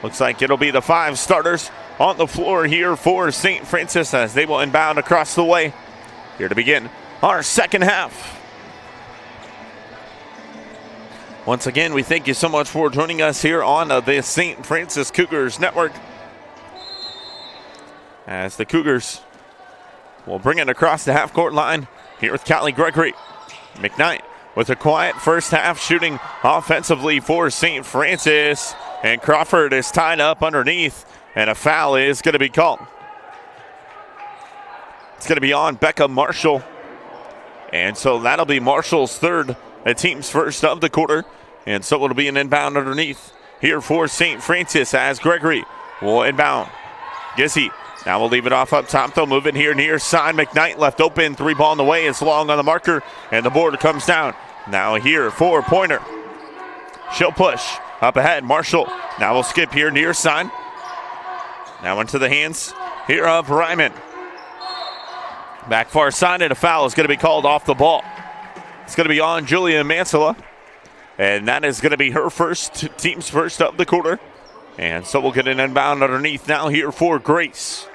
Looks like it'll be the 5 starters on the floor here for St. Francis as they will inbound across the way here to begin our second half. Once again, we thank you so much for joining us here on the St. Francis Cougars Network. As the Cougars will bring it across the half-court line here with Catley Gregory. McKnight with a quiet first half shooting offensively for St. Francis. And Crawford is tied up underneath, and a foul is going to be called. It's going to be on Becca Marshall. And so that'll be Marshall's third, the team's first of the quarter. And so it'll be an inbound underneath here for St. Francis as Gregory will inbound. Gizzi now will leave it off up top. They'll move it here near side. McKnight left open. 3 ball in the way. It's long on the marker. And the board comes down. Now here for Pointer. She'll push up ahead. Marshall now will skip here near side. Now into the hands here of Ryman. Back far side, and a foul is going to be called off the ball. It's going to be on Julia Mansella, and that is going to be her first, team's first of the quarter. And so we'll get an inbound underneath now here for Grace.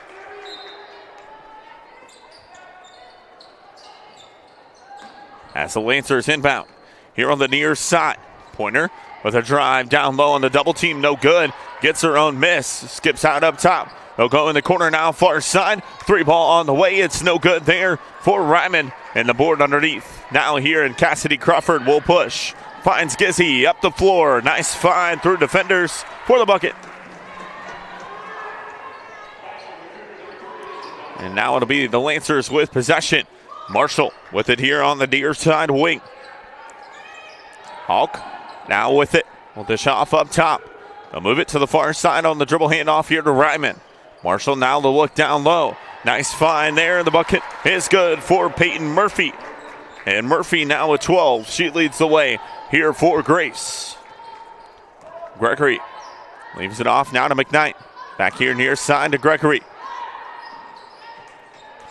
As the Lancers inbound here on the near side. Pointer with a drive down low on the double team, no good. Gets her own miss, skips out up top. They'll go in the corner now, far side. 3-ball on the way, it's no good there for Ryman. And the board underneath. Now here in Cassidy Crawford will push. Finds Gizzy up the floor. Nice find through defenders for the bucket. And now it'll be the Lancers with possession. Marshall with it here on the near side wing. Hawk now with it. Will dish off up top. They'll move it to the far side on the dribble handoff here to Ryman. Marshall now to look down low. Nice find there. The bucket is good for Peyton Murphy. And Murphy now with 12. She leads the way here for Grace. Gregory leaves it off now to McKnight. Back here near side to Gregory.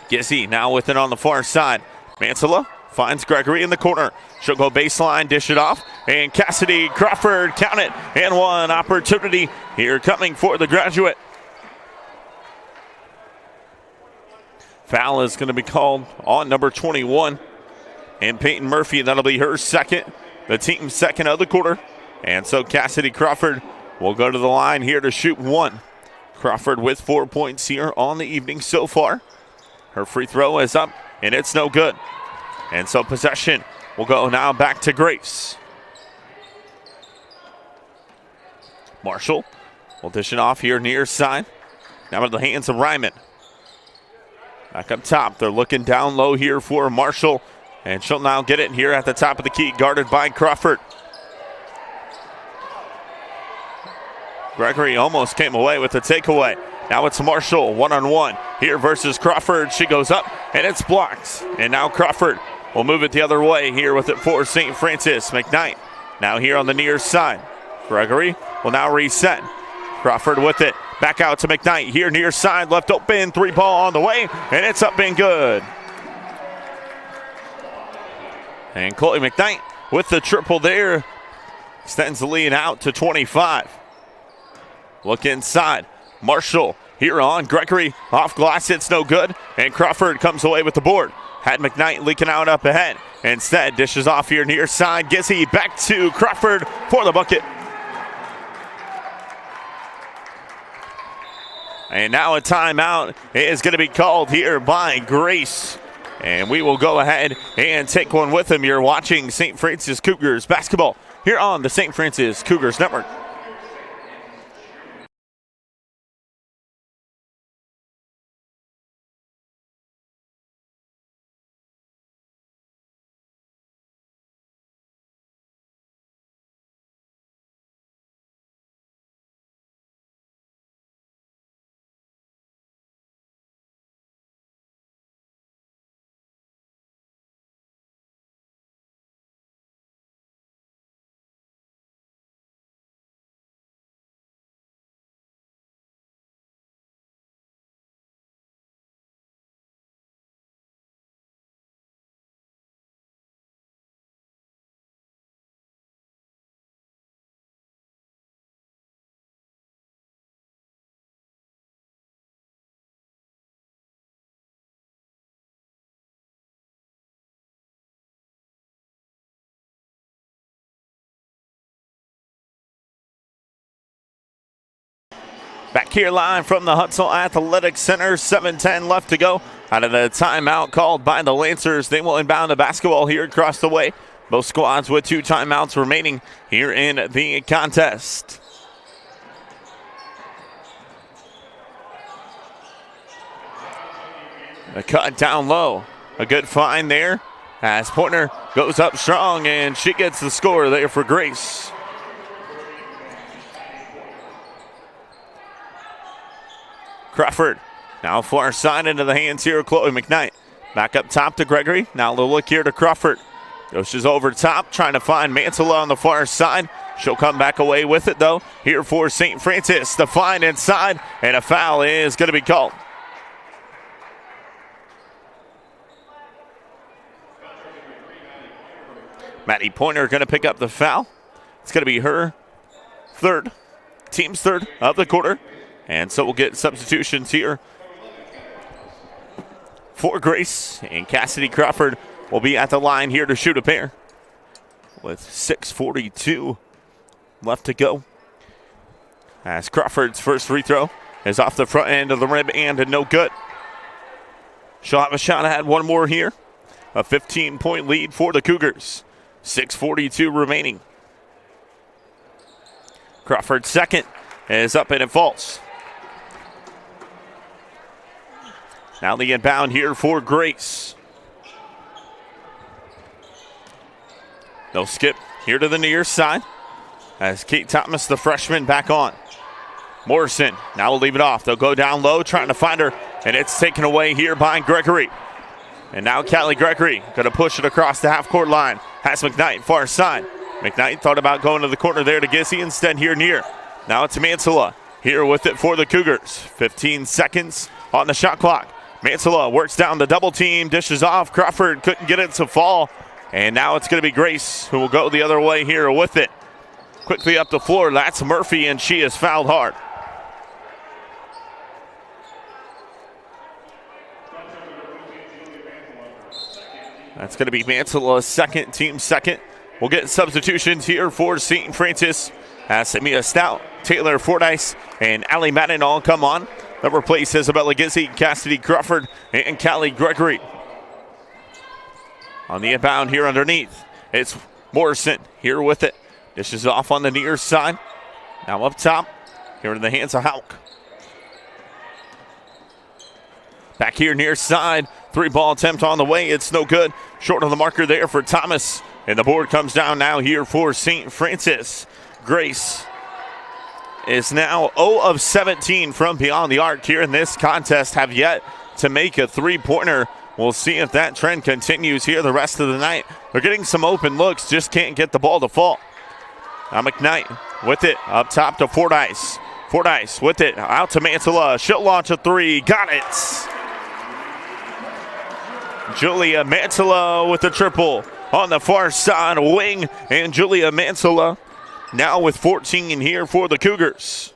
Gizzy now with it on the far side. Mansella finds Gregory in the corner. She'll go baseline, dish it off. And Cassidy Crawford, count it. And one opportunity here coming for the graduate. Foul is going to be called on number 21. And Peyton Murphy, that'll be her second. The team's second of the quarter. And so Cassidy Crawford will go to the line here to shoot one. Crawford with 4 points here on the evening so far. Her free throw is up, and it's no good. And so possession will go now back to Grace. Marshall will dish it off here near side. Now into the hands of Ryman. Back up top, they're looking down low here for Marshall. And she'll now get it here at the top of the key, guarded by Crawford. Gregory almost came away with the takeaway. Now it's Marshall one-on-one here versus Crawford. She goes up and it's blocked. And now Crawford will move it the other way here with it for St. Francis. McKnight now here on the near side. Gregory will now reset. Crawford with it. Back out to McKnight here near side. Left open. 3-ball on the way. And it's up and good. And Chloe McKnight with the triple there. Extends the lead out to 25. Look inside. Marshall here on Gregory. Off glass, it's no good. And Crawford comes away with the board. Had McKnight leaking out up ahead. Instead, dishes off here near side. Gizzy back to Crawford for the bucket. And now a timeout is going to be called here by Grace. And we will go ahead and take one with them. You're watching St. Francis Cougars basketball here on the St. Francis Cougars Network. Back here live from the Hutzel Athletic Center, 7:10 left to go. Out of the timeout called by the Lancers, they will inbound the basketball here across the way. Both squads with 2 timeouts remaining here in the contest. A cut down low. A good find there as Pointer goes up strong, and she gets the score there for Grace. Crawford now far side into the hands here of Chloe McKnight. Back up top to Gregory. Now a little look here to Crawford. Goes over top, trying to find Mansella on the far side. She'll come back away with it, though. Here for St. Francis. The find inside, and a foul is going to be called. Maddie Pointer going to pick up the foul. It's going to be her third, team's third of the quarter. And so we'll get substitutions here for Grace. And Cassidy Crawford will be at the line here to shoot a pair. with 6:42 left to go. As Crawford's first free throw is off the front end of the rim and no good. She'll have a shot at one more here. A 15-point lead for the Cougars. 6:42 remaining. Crawford's second is up and it falls. Now the inbound here for Grace. They'll skip here to the near side as Kate Thomas, the freshman, back on. Morrison now will leave it off. They'll go down low trying to find her, and it's taken away here by Gregory. And now Callie Gregory going to push it across the half-court line. Has McKnight far side. McKnight thought about going to the corner there to Gissy, instead here near. Now it's Mansella here with it for the Cougars. 15 seconds on the shot clock. Mansella works down the double team, dishes off. Crawford couldn't get it to fall. And now it's going to be Grace who will go the other way here with it. Quickly up the floor, that's Murphy, and she is fouled hard. That's going to be Mansella's second, team second. We'll get substitutions here for St. Francis. Samia Stout, Taylor Fordyce, and Allie Madden all come on. They'll replace Isabella Gissy, Cassidy Crawford, and Callie Gregory. On the inbound here underneath, it's Morrison here with it. Dishes off on the near side. Now up top, here in the hands of Hauk. Back here near side, three-ball attempt on the way. It's no good. Short of the marker there for Thomas. And the board comes down now here for St. Francis. Grace is now 0 of 17 from beyond the arc here in this contest. Have yet to make a three-pointer. We'll see if that trend continues here the rest of the night. They're getting some open looks, just can't get the ball to fall. Now McKnight with it up top to Fordyce. Fordyce with it out to Mansella. She'll launch a three. Got it. Julia Mansella with the triple on the far side wing. And Julia Mansella now with 14 here for the Cougars.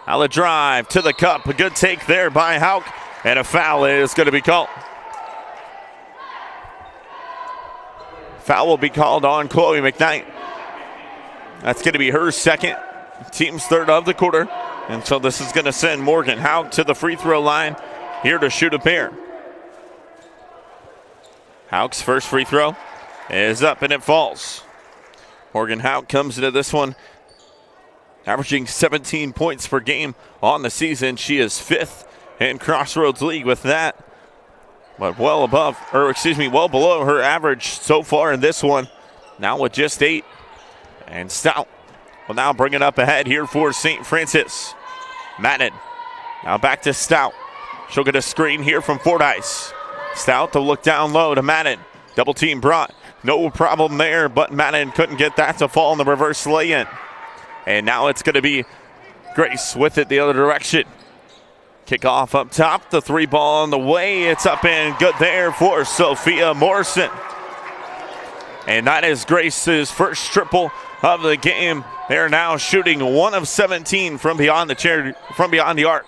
Now the drive to the cup. A good take there by Hauk. And a foul is going to be called. Foul will be called on Chloe McKnight. That's going to be her second, team's third of the quarter. And so this is going to send Morgan Hauk to the free throw line here to shoot a pair. Hauk's first free throw is up and it falls. Morgan Hauk comes into this one averaging 17 points per game on the season. She is fifth in Crossroads League with that, but well below her average so far in this one. Now with just 8. And Stout will now bring it up ahead here for St. Francis. Madden now back to Stout. She'll get a screen here from Fordyce. Stout to look down low to Madden. Double team brought. No problem there, but Madden couldn't get that to fall in the reverse lay-in. And now it's going to be Grace with it the other direction. Kickoff up top, the three ball on the way. It's up and good there for Sophia Morrison. And that is Grace's first triple of the game. They're now shooting 1 of 17 from beyond the arc.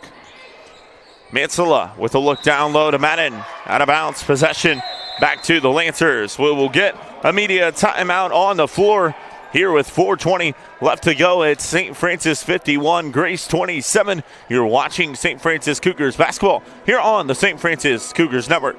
Mansella with a look down low to Madden. Out of bounds, possession back to the Lancers. We will get immediate timeout on the floor here with 4:20 left to go. It's St. Francis 51, Grace 27. You're watching St. Francis Cougars basketball here on the St. Francis Cougars Network.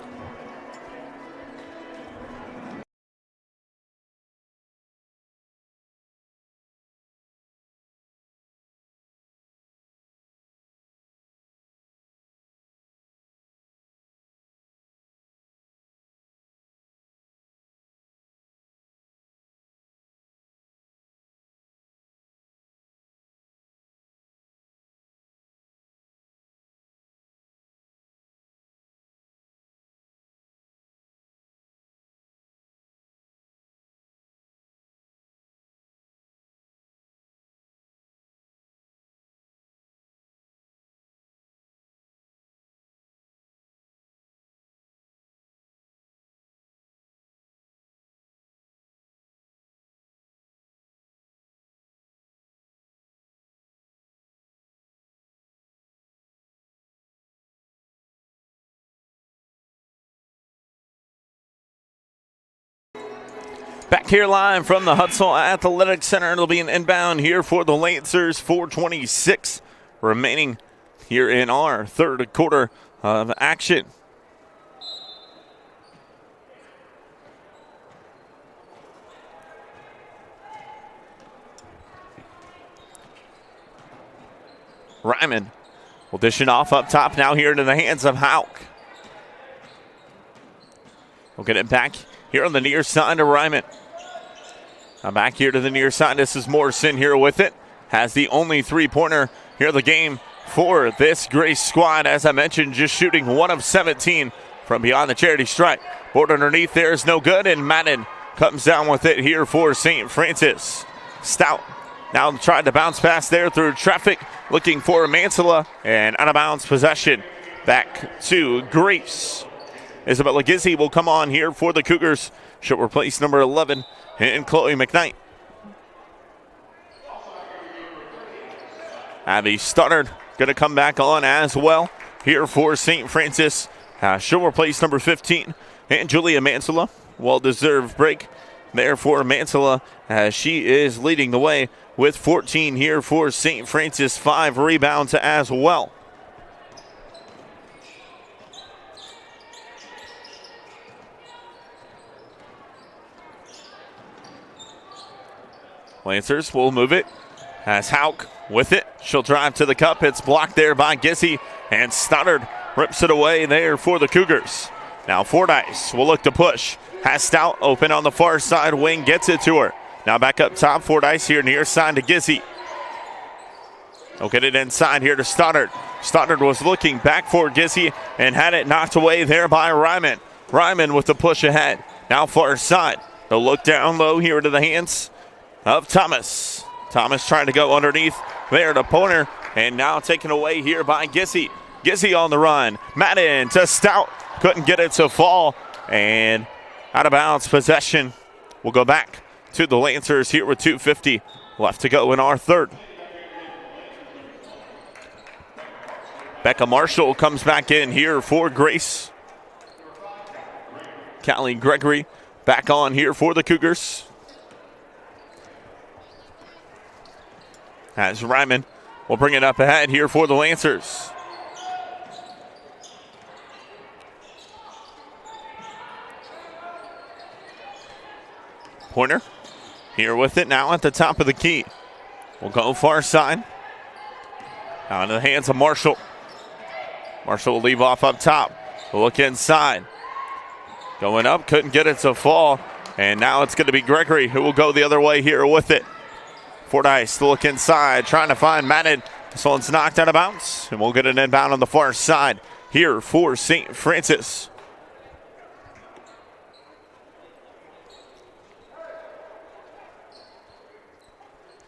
Back here live from the Hutzel Athletic Center. It'll be an inbound here for the Lancers. 4:26 remaining here in our third quarter of action. Ryman will dish it off up top now here into the hands of Hauk. We'll get it back here on the near side to Ryman. Now back here to the near side. This is Morrison here with it. Has the only three-pointer here of the game for this Grace squad. As I mentioned, just shooting 1 of 17 from beyond the charity stripe. Board underneath there is no good, and Madden comes down with it here for St. Francis. Stout now tried to bounce pass there through traffic, looking for Mansilla, and out of bounds possession back to Grace. Isabella Gizzi will come on here for the Cougars. She'll replace number 11 and Chloe McKnight. Abby Stunnard going to come back on as well here for St. Francis. She'll replace number 15 and Julia Mansilla. Well-deserved break there for Mansilla as she is leading the way with 14 here for St. Francis. 5 rebounds as well. Lancers will move it as Hauk with it. She'll drive to the cup. It's blocked there by Gizzi, and Stoddard rips it away there for the Cougars. Now Fordyce will look to push. Has Stout open on the far side wing, gets it to her. Now back up top, Fordyce here near side to Gizzi. They'll get it inside here to Stoddard. Stoddard was looking back for Gizzi and had it knocked away there by Ryman. Ryman with the push ahead. Now far side. They'll look down low here to the hands of Thomas. Thomas trying to go underneath there to Pointer, and now taken away here by Gizzi. Gizzi on the run. Madden to Stout. Couldn't get it to fall, and out of bounds possession will go back to the Lancers here with 2:50 left to go in our third. Becca Marshall comes back in here for Grace. Callie Gregory back on here for the Cougars. As Ryman will bring it up ahead here for the Lancers. Pointer here with it now at the top of the key. We'll go far side. Now into the hands of Marshall. Marshall will leave off up top. We'll look inside. Going up, couldn't get it to fall. And now it's going to be Gregory who will go the other way here with it. Fordyce to look inside, trying to find Madden. This one's knocked out of bounds, and we'll get an inbound on the far side here for St. Francis.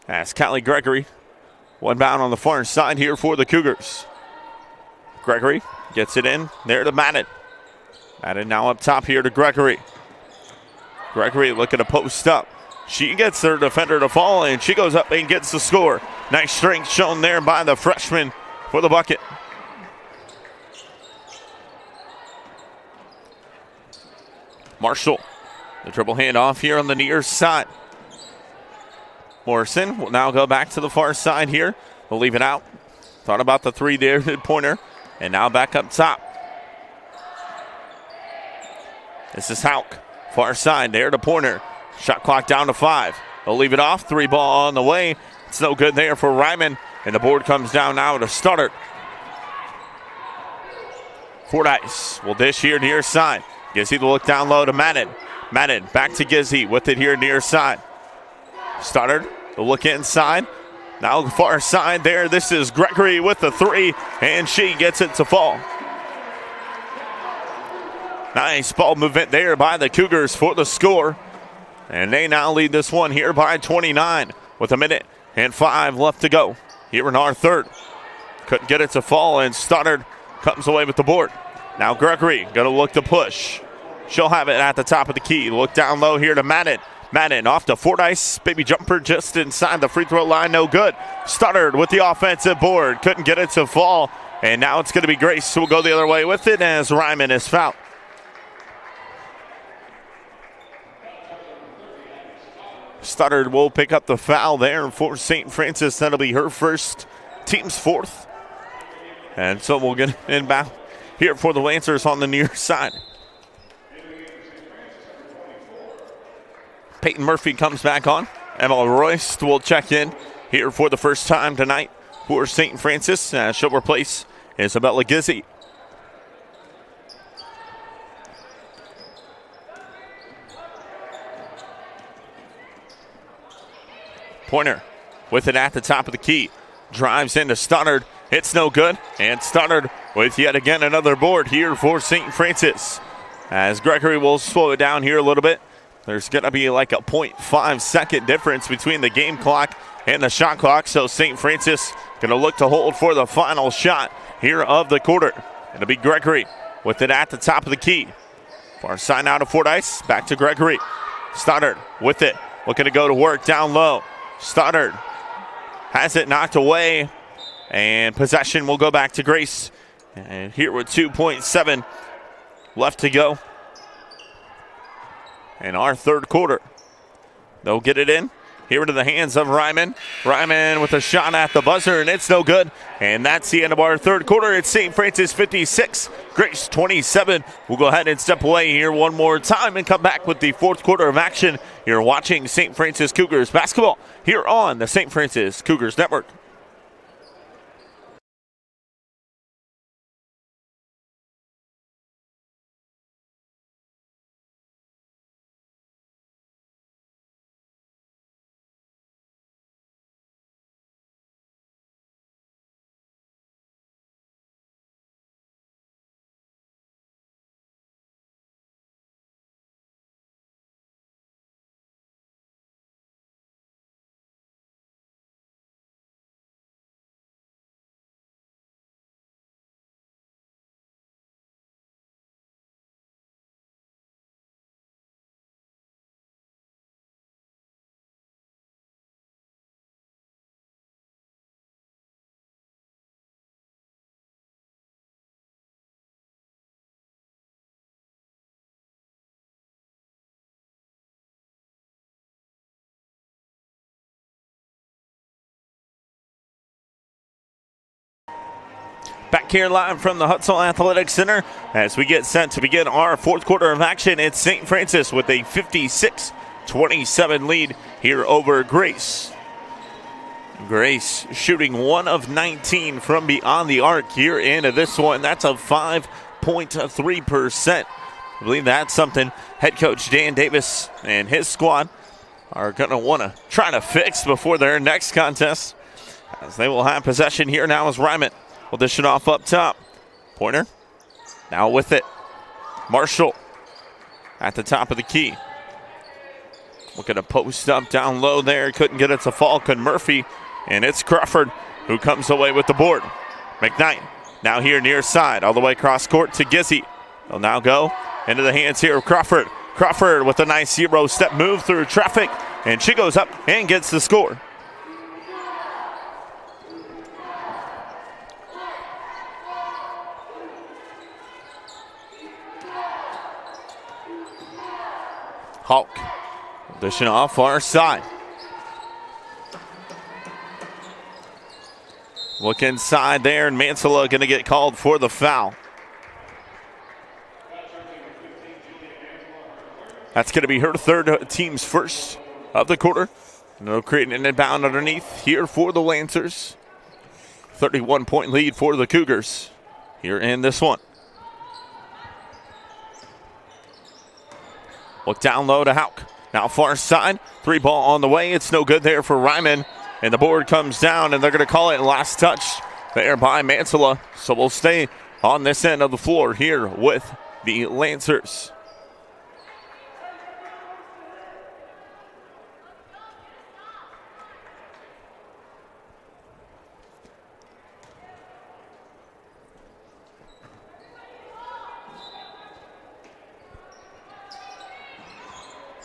As Callie Gregory, one bound on the far side here for the Cougars. Gregory gets it in there to Madden. Madden now up top here to Gregory. Gregory looking to post up. She gets her defender to fall, and she goes up and gets the score. Nice strength shown there by the freshman for the bucket. Marshall, the dribble handoff here on the near side. Morrison will now go back to the far side here. We'll leave it out. Thought about the three there, pointer, and now back up top. This is Hauk, far side there to Pointer. Shot clock down to 5. They'll leave it off. 3 ball on the way. It's no good there for Ryman. And the board comes down now to Stoddard. Fordyce will dish here near side. Gizzi to look down low to Madden. Madden back to Gizzi with it here near side. Stoddard will look inside. Now far side there. This is Gregory with the 3. And she gets it to fall. Nice ball movement there by the Cougars for the score. And they now lead this one here by 29 with 1:05 left to go here in our third. Couldn't get it to fall, and Stoddard comes away with the board. Now Gregory going to look to push. She'll have it at the top of the key. Look down low here to Madden. Madden off to Fordyce. Baby jumper just inside the free throw line. No good. Stoddard with the offensive board. Couldn't get it to fall. And now it's going to be Grace who will go the other way with it as Ryman is fouled. Studdard will pick up the foul there for St. Francis. That'll be her first, team's fourth. And so we'll get inbound here for the Lancers on the near side. Peyton Murphy comes back on. Emma Royce will check in here for the first time tonight for St. Francis. She'll replace Isabella Gizzi. Pointer with it at the top of the key. Drives into Studdard. It's no good. And Studdard with yet again another board here for St. Francis. As Gregory will slow it down here a little bit. There's going to be like a 0.5 second difference between the game clock and the shot clock. So St. Francis going to look to hold for the final shot here of the quarter. It'll be Gregory with it at the top of the key. Far side out of Fordyce. Back to Gregory. Studdard with it. Looking to go to work down low. Studdard has it knocked away. And possession will go back to Grace. And here with 2.7 left to go in our third quarter. They'll get it in. Here into the hands of Ryman. Ryman with a shot at the buzzer, and it's no good. And that's the end of our third quarter. It's St. Francis 56, Grace 27. We'll go ahead and step away here one more time and come back with the fourth quarter of action. You're watching St. Francis Cougars basketball here on the St. Francis Cougars Network. Back here live from the Hutzel Athletic Center as we get set to begin our fourth quarter of action. It's St. Francis with a 56-27 lead here over Grace. Grace shooting 1 of 19 from beyond the arc here into this one. That's a 5.3%. I believe that's something head coach Dan Davis and his squad are going to want to try to fix before their next contest, as they will have possession here now as Ryman will dish it off up top. Pointer now with it. Marshall at the top of the key. Looking to post up down low there. Couldn't get it to fall. Could Murphy. And it's Crawford who comes away with the board. McKnight now here near side. All the way across court to Gizzi. They'll now go into the hands here of Crawford. Crawford with a nice 0-step move through traffic. And she goes up and gets the score. Hulk dishing off far side. Look inside there, and Mansella going to get called for the foul. That's going to be her third, team's first of the quarter. And they'll create an inbound underneath here for the Lancers. 31-point lead for the Cougars here in this one. Look down low to Hauk. Now far side. 3-ball on the way. It's no good there for Ryman. And the board comes down, and they're going to call it last touch there by Mansella. So we'll stay on this end of the floor here with the Lancers.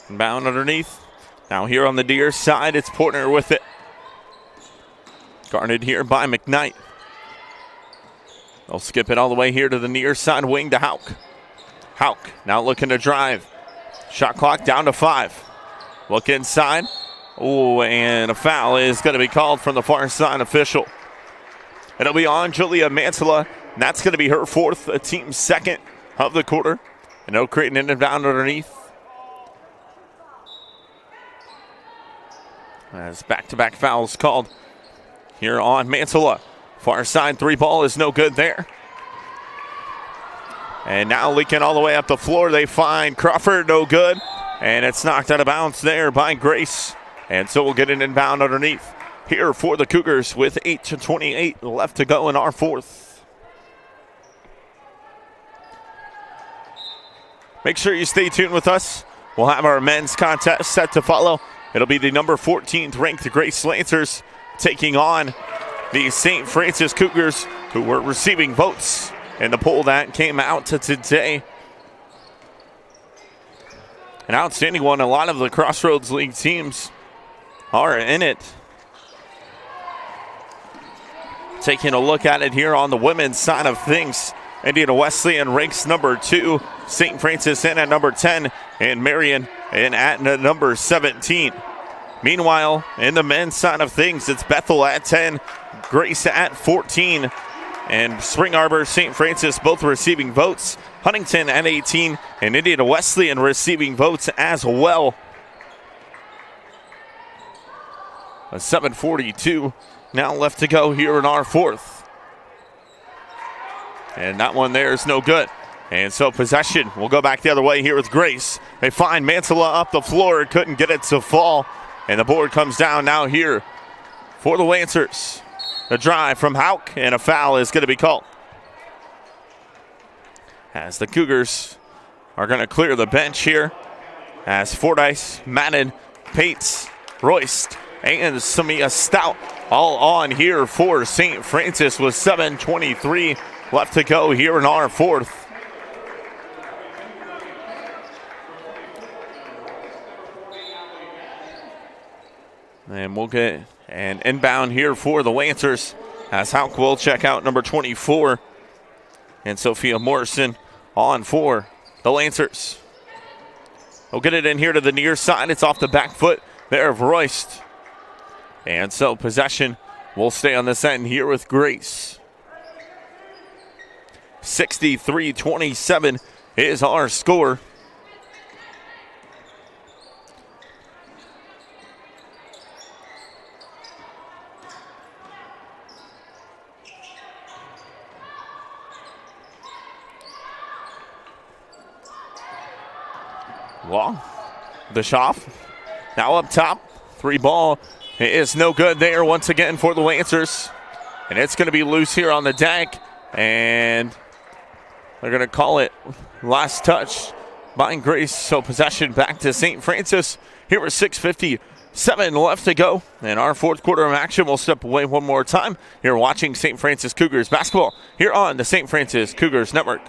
Bound underneath. Now here on the Deer side, it's Portner with it. Guarded here by McKnight. They'll skip it all the way here to the near side wing to Hauk. Hauk now looking to drive. Shot clock down to 5. Look inside. Oh, and a foul is going to be called from the far side official. It'll be on Julia Mantilla, and that's going to be her fourth, team second of the quarter. And they'll create an inbound underneath. As back-to-back fouls called here on Mantilla. Far side three ball is no good there. And now leaking all the way up the floor, they find Crawford, no good. And it's knocked out of bounds there by Grace. And so we'll get an inbound underneath here for the Cougars with 8:28 left to go in our fourth. Make sure you stay tuned with us. We'll have our men's contest set to follow. It'll be the number 14th ranked Grace Lancers taking on the St. Francis Cougars, who were receiving votes in the poll that came out today. An outstanding one. A lot of the Crossroads League teams are in it. Taking a look at it here on the women's side of things. Indiana Wesleyan ranks number 2, St. Francis in at number 10, and Marion in at number 17. Meanwhile, in the men's side of things, it's Bethel at 10, Grace at 14, and Spring Arbor, St. Francis both receiving votes. Huntington at 18, and Indiana Wesleyan receiving votes as well. A 7:42 now left to go here in our fourth. And that one there is no good. And so possession will go back the other way here with Grace. They find Mantilla up the floor, couldn't get it to fall. And the board comes down now here for the Lancers. A drive from Hauk, and a foul is going to be called. As the Cougars are going to clear the bench here. As Fordyce, Madden, Pates, Royst, and Samia Stout all on here for St. Francis with 7:23 left to go here in our fourth. And we'll get an inbound here for the Lancers as Hauk will check out number 24. And Sophia Morrison on for the Lancers. We'll get it in here to the near side. It's off the back foot there of Royst. And so possession will stay on this end here with Grace. 63-27 is our score. Long, the shot, now up top, three ball is no good there once again for the Lancers. And it's going to be loose here on the deck, and they're going to call it last touch by Grace. So possession back to St. Francis. Here with 6:57 left to go. And our fourth quarter of action will step away one more time. You're watching St. Francis Cougars basketball here on the St. Francis Cougars Network.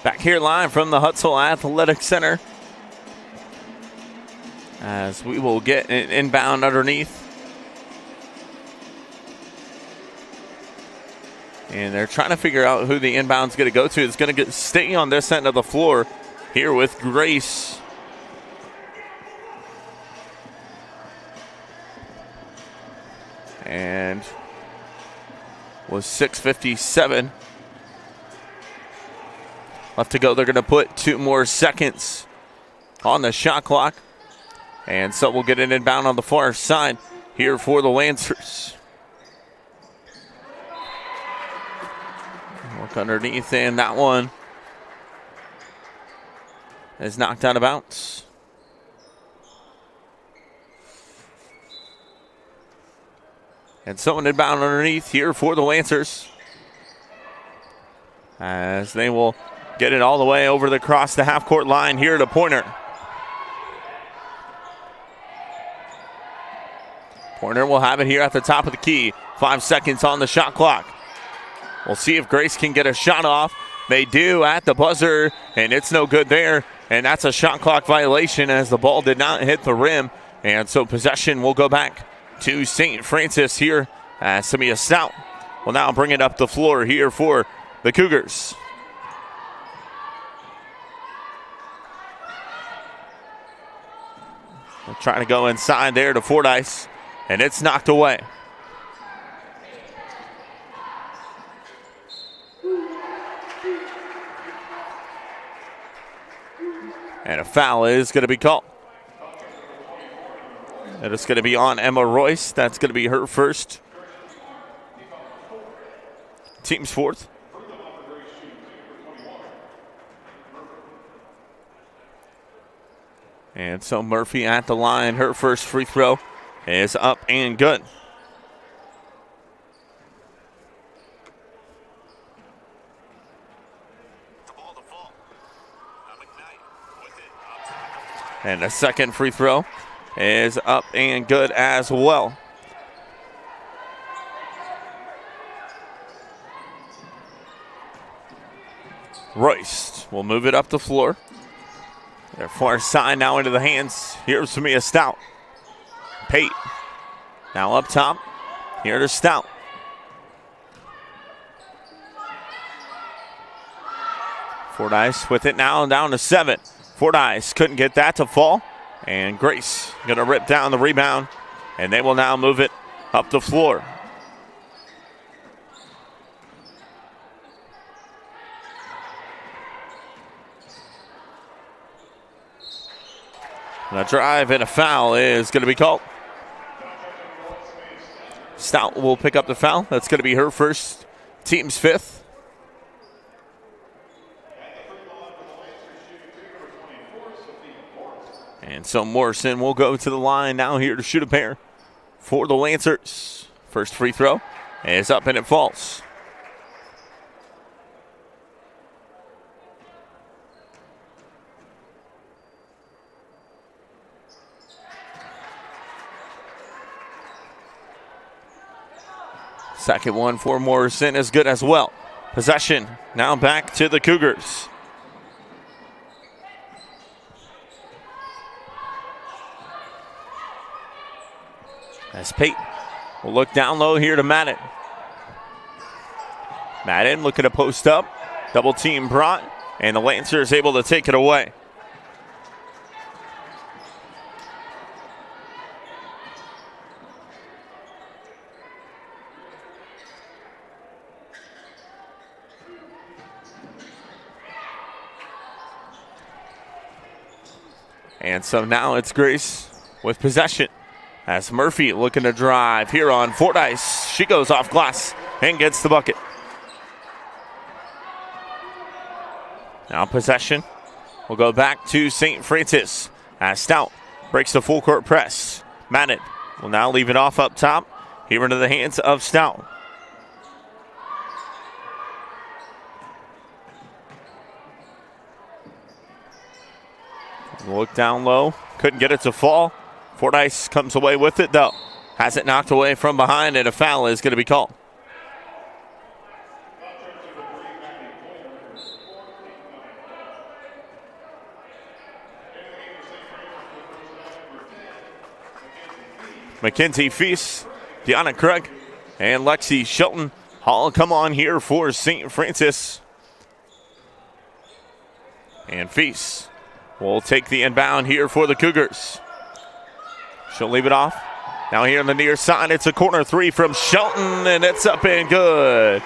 Back here live from the Hutzel Athletic Center as we will get an inbound underneath. And they're trying to figure out who the inbound's going to go to. It's going to stay on this end of the floor here with Grace. And with 6:57 left to go, they're going to put 2 more seconds on the shot clock. And so we'll get an inbound on the far side here for the Lancers. Look underneath, and that one is knocked out of bounds. And so an inbound underneath here for the Lancers, as they will get it all the way over across the half-court line here to Pointer. Pointer will have it here at the top of the key. 5 seconds on the shot clock. We'll see if Grace can get a shot off. They do at the buzzer, and it's no good there. And that's a shot clock violation as the ball did not hit the rim. And so possession will go back to St. Francis here as Samia Stout will now bring it up the floor here for the Cougars. They'll try to go inside there to Fordyce, and it's knocked away. And a foul is going to be called. And it's going to be on Emma Royce. That's going to be her first. Team's fourth. And so Murphy at the line. Her first free throw is up and good. And the second free throw is up and good as well. Royce will move it up the floor. Their far side now into the hands. Here's Samia Stout. Pate now up top. Here to Stout. Fordyce with it now down to 7. Fordyce couldn't get that to fall. And Grace going to rip down the rebound. And they will now move it up the floor. And a drive and a foul is going to be called. Stout will pick up the foul. That's going to be her first, team's fifth. And so Morrison will go to the line now here to shoot a pair for the Lancers. First free throw is up and it falls. Second one for Morrison is good as well. Possession now back to the Cougars. As Pate will look down low here to Madden. Madden looking to post up. Double team brought, and the Lancers able to take it away. And so now it's Grace with possession. As Murphy looking to drive here on Fordyce. She goes off glass and gets the bucket. Now possession will go back to St. Francis as Stout breaks the full court press. Madden will now leave it off up top. Here into the hands of Stout. Look down low. Couldn't get it to fall. Fordyce comes away with it, though. Has it knocked away from behind, and a foul is going to be called. Mackenzie Feast, Deanna Krug, and Lexi Shelton all come on here for St. Francis. And Feast will take the inbound here for the Cougars. She'll leave it off. Now here on the near side, it's a corner three from Shelton, and it's up and good.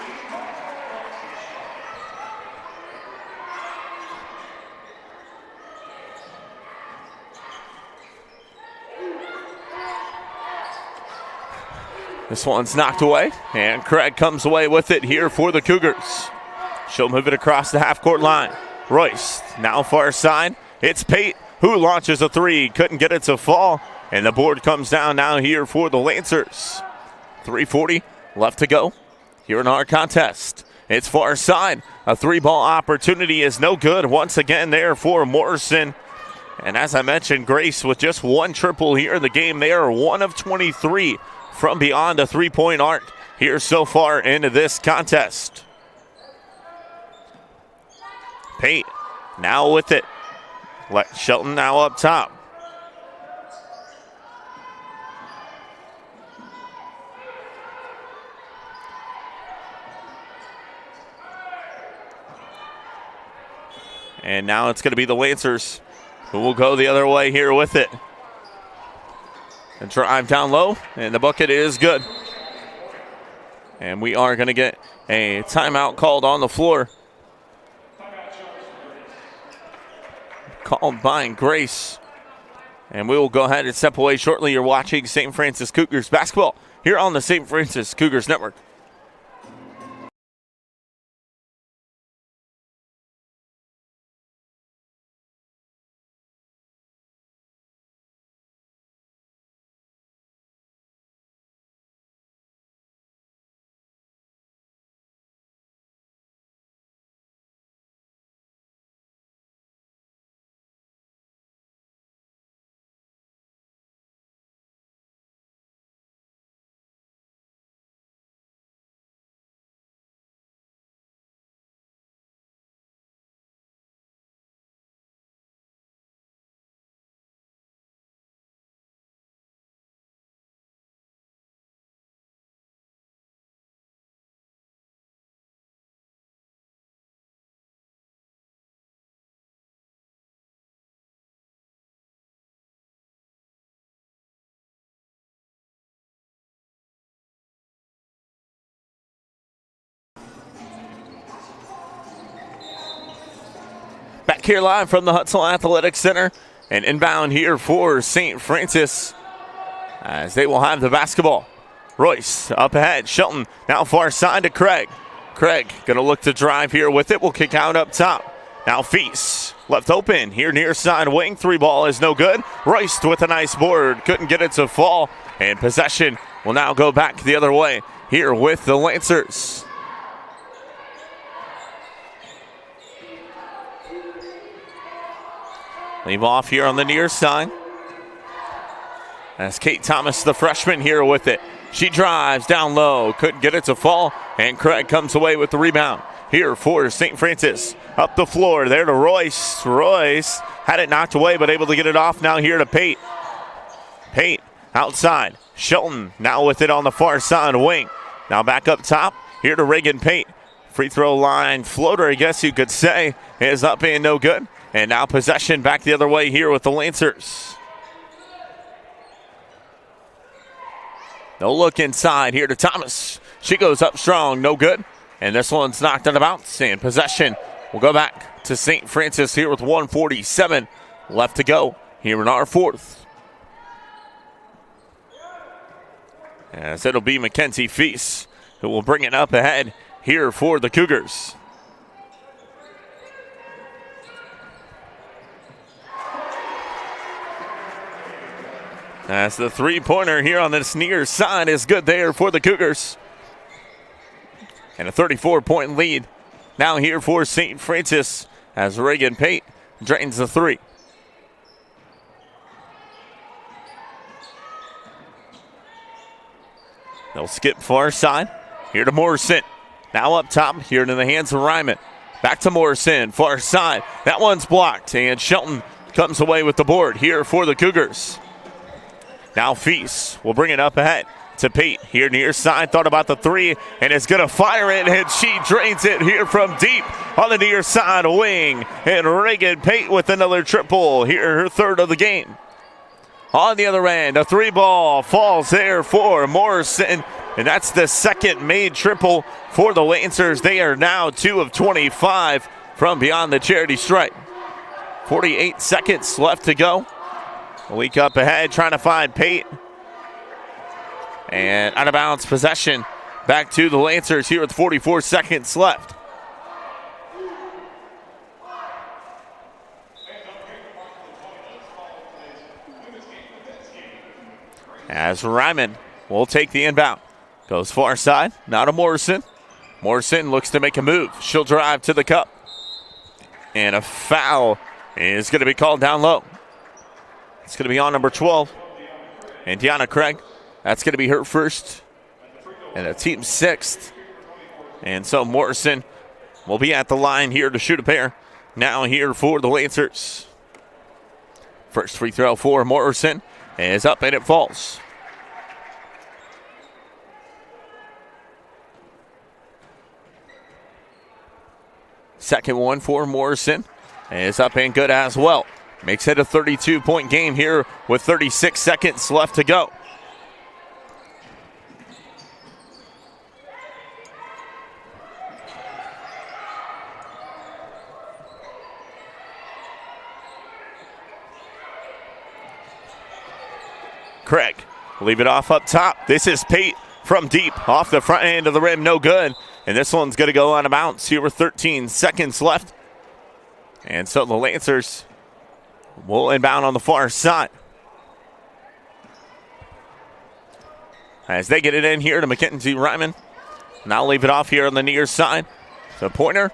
This one's knocked away, and Craig comes away with it here for the Cougars. She'll move it across the half-court line. Royce, now far side. It's Pate who launches a three. Couldn't get it to fall, and the board comes down now here for the Lancers. 3:40 left to go here in our contest. It's far side. A three-ball opportunity is no good once again there for Morrison. And as I mentioned, Grace with just one triple here in the game. They are 1 of 23 from beyond the three-point arc here so far into this contest. Pate now with it. Let Shelton now up top. And now it's going to be the Lancers who will go the other way here with it. And drive down low, and the bucket is good. And we are going to get a timeout called on the floor. Called by Grace. And we will go ahead and step away shortly. You're watching St. Francis Cougars basketball here on the St. Francis Cougars Network. Back here live from the Hutzel Athletic Center, and inbound here for St. Francis as they will have the basketball. Royce up ahead. Shelton now far side to Craig. Craig going to look to drive here with it. Will kick out up top. Now Feast left open here near side wing. Three ball is no good. Royce with a nice board. Couldn't get it to fall. And possession will now go back the other way here with the Lancers. Leave off here on the near side. That's Kate Thomas, the freshman, here with it. She drives down low. Couldn't get it to fall. And Craig comes away with the rebound here for St. Francis. Up the floor there to Royce. Royce had it knocked away but able to get it off now here to Pate. Pate outside. Shelton now with it on the far side wing. Now back up top here to Reagan Pate. Free throw line floater, I guess you could say, is up and no good. And now possession back the other way here with the Lancers. No look inside here to Thomas. She goes up strong, no good. And this one's knocked out of bounds. And possession will go back to St. Francis here with 1:47 left to go here in our fourth. As it'll be Mackenzie Feast who will bring it up ahead here for the Cougars. As the three-pointer here on this near side is good there for the Cougars. And a 34-point lead now here for St. Francis as Reagan Pate drains the three. They'll skip far side. Here to Morrison. Now up top here into the hands of Ryman. Back to Morrison, far side. That one's blocked, and Shelton comes away with the board here for the Cougars. Now Feast will bring it up ahead to Pate here near side. Thought about the three and is going to fire it, and she drains it here from deep on the near side wing. And Reagan Pate with another triple here, her third of the game. On the other end, a three ball falls there for Morrison, and that's the second made triple for the Lancers. They are now 2 of 25 from beyond the charity stripe. 48 seconds left to go. Leak up ahead, trying to find Pate. And out of bounds possession back to the Lancers here with 44 seconds left. As Ryman will take the inbound. Goes far side, now to Morrison. Morrison looks to make a move. She'll drive to the cup. And a foul is going to be called down low. It's going to be on number 12. And Deanna Craig. That's going to be her first. And the team's sixth. And so Morrison will be at the line here to shoot a pair. Now here for the Lancers. First free throw for Morrison is up and it falls. Second one for Morrison is up and good as well. Makes it a 32-point game here with 36 seconds left to go. Craig, leave it off up top. This is Pate from deep, off the front end of the rim, no good. And this one's going to go out of bounds here with 13 seconds left. And so the Lancers will inbound on the far side. As they get it in here to Mackenzie Ryman. Now leave it off here on the near side. So Pointer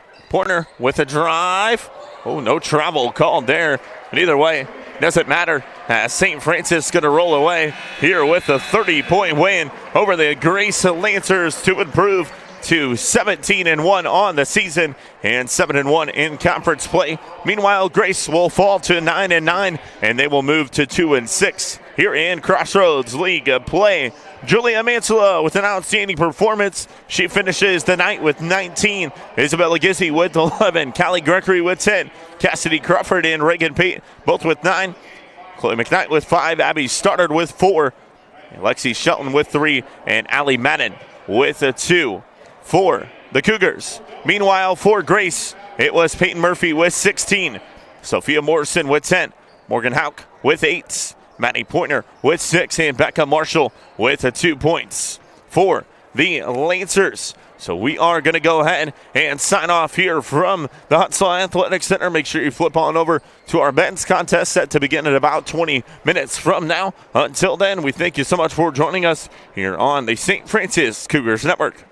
with a drive. Oh, no travel called there. But either way, doesn't matter. As St. Francis going to roll away here with a 30-point win over the Grace Lancers to improve to 17-1 on the season and 7-1 in conference play. Meanwhile, Grace will fall to 9-9, and they will move to 2-6 here in Crossroads League play. Julia Mansella with an outstanding performance. She finishes the night with 19. Isabella Gizzi with 11. Callie Gregory with 10. Cassidy Crawford and Reagan Pate both with 9. Chloe McKnight with 5. Abby Stoddard with 4. Lexi Shelton with 3. And Allie Madden with a 2 for the Cougars. Meanwhile, for Grace, it was Peyton Murphy with 16. Sophia Morrison with 10. Morgan Hauk with 8. Maddie Pointer with 6. And Becca Marshall with 2 points for the Lancers. So we are going to go ahead and sign off here from the Huntsville Athletic Center. Make sure you flip on over to our men's contest set to begin in about 20 minutes from now. Until then, we thank you so much for joining us here on the St. Francis Cougars Network.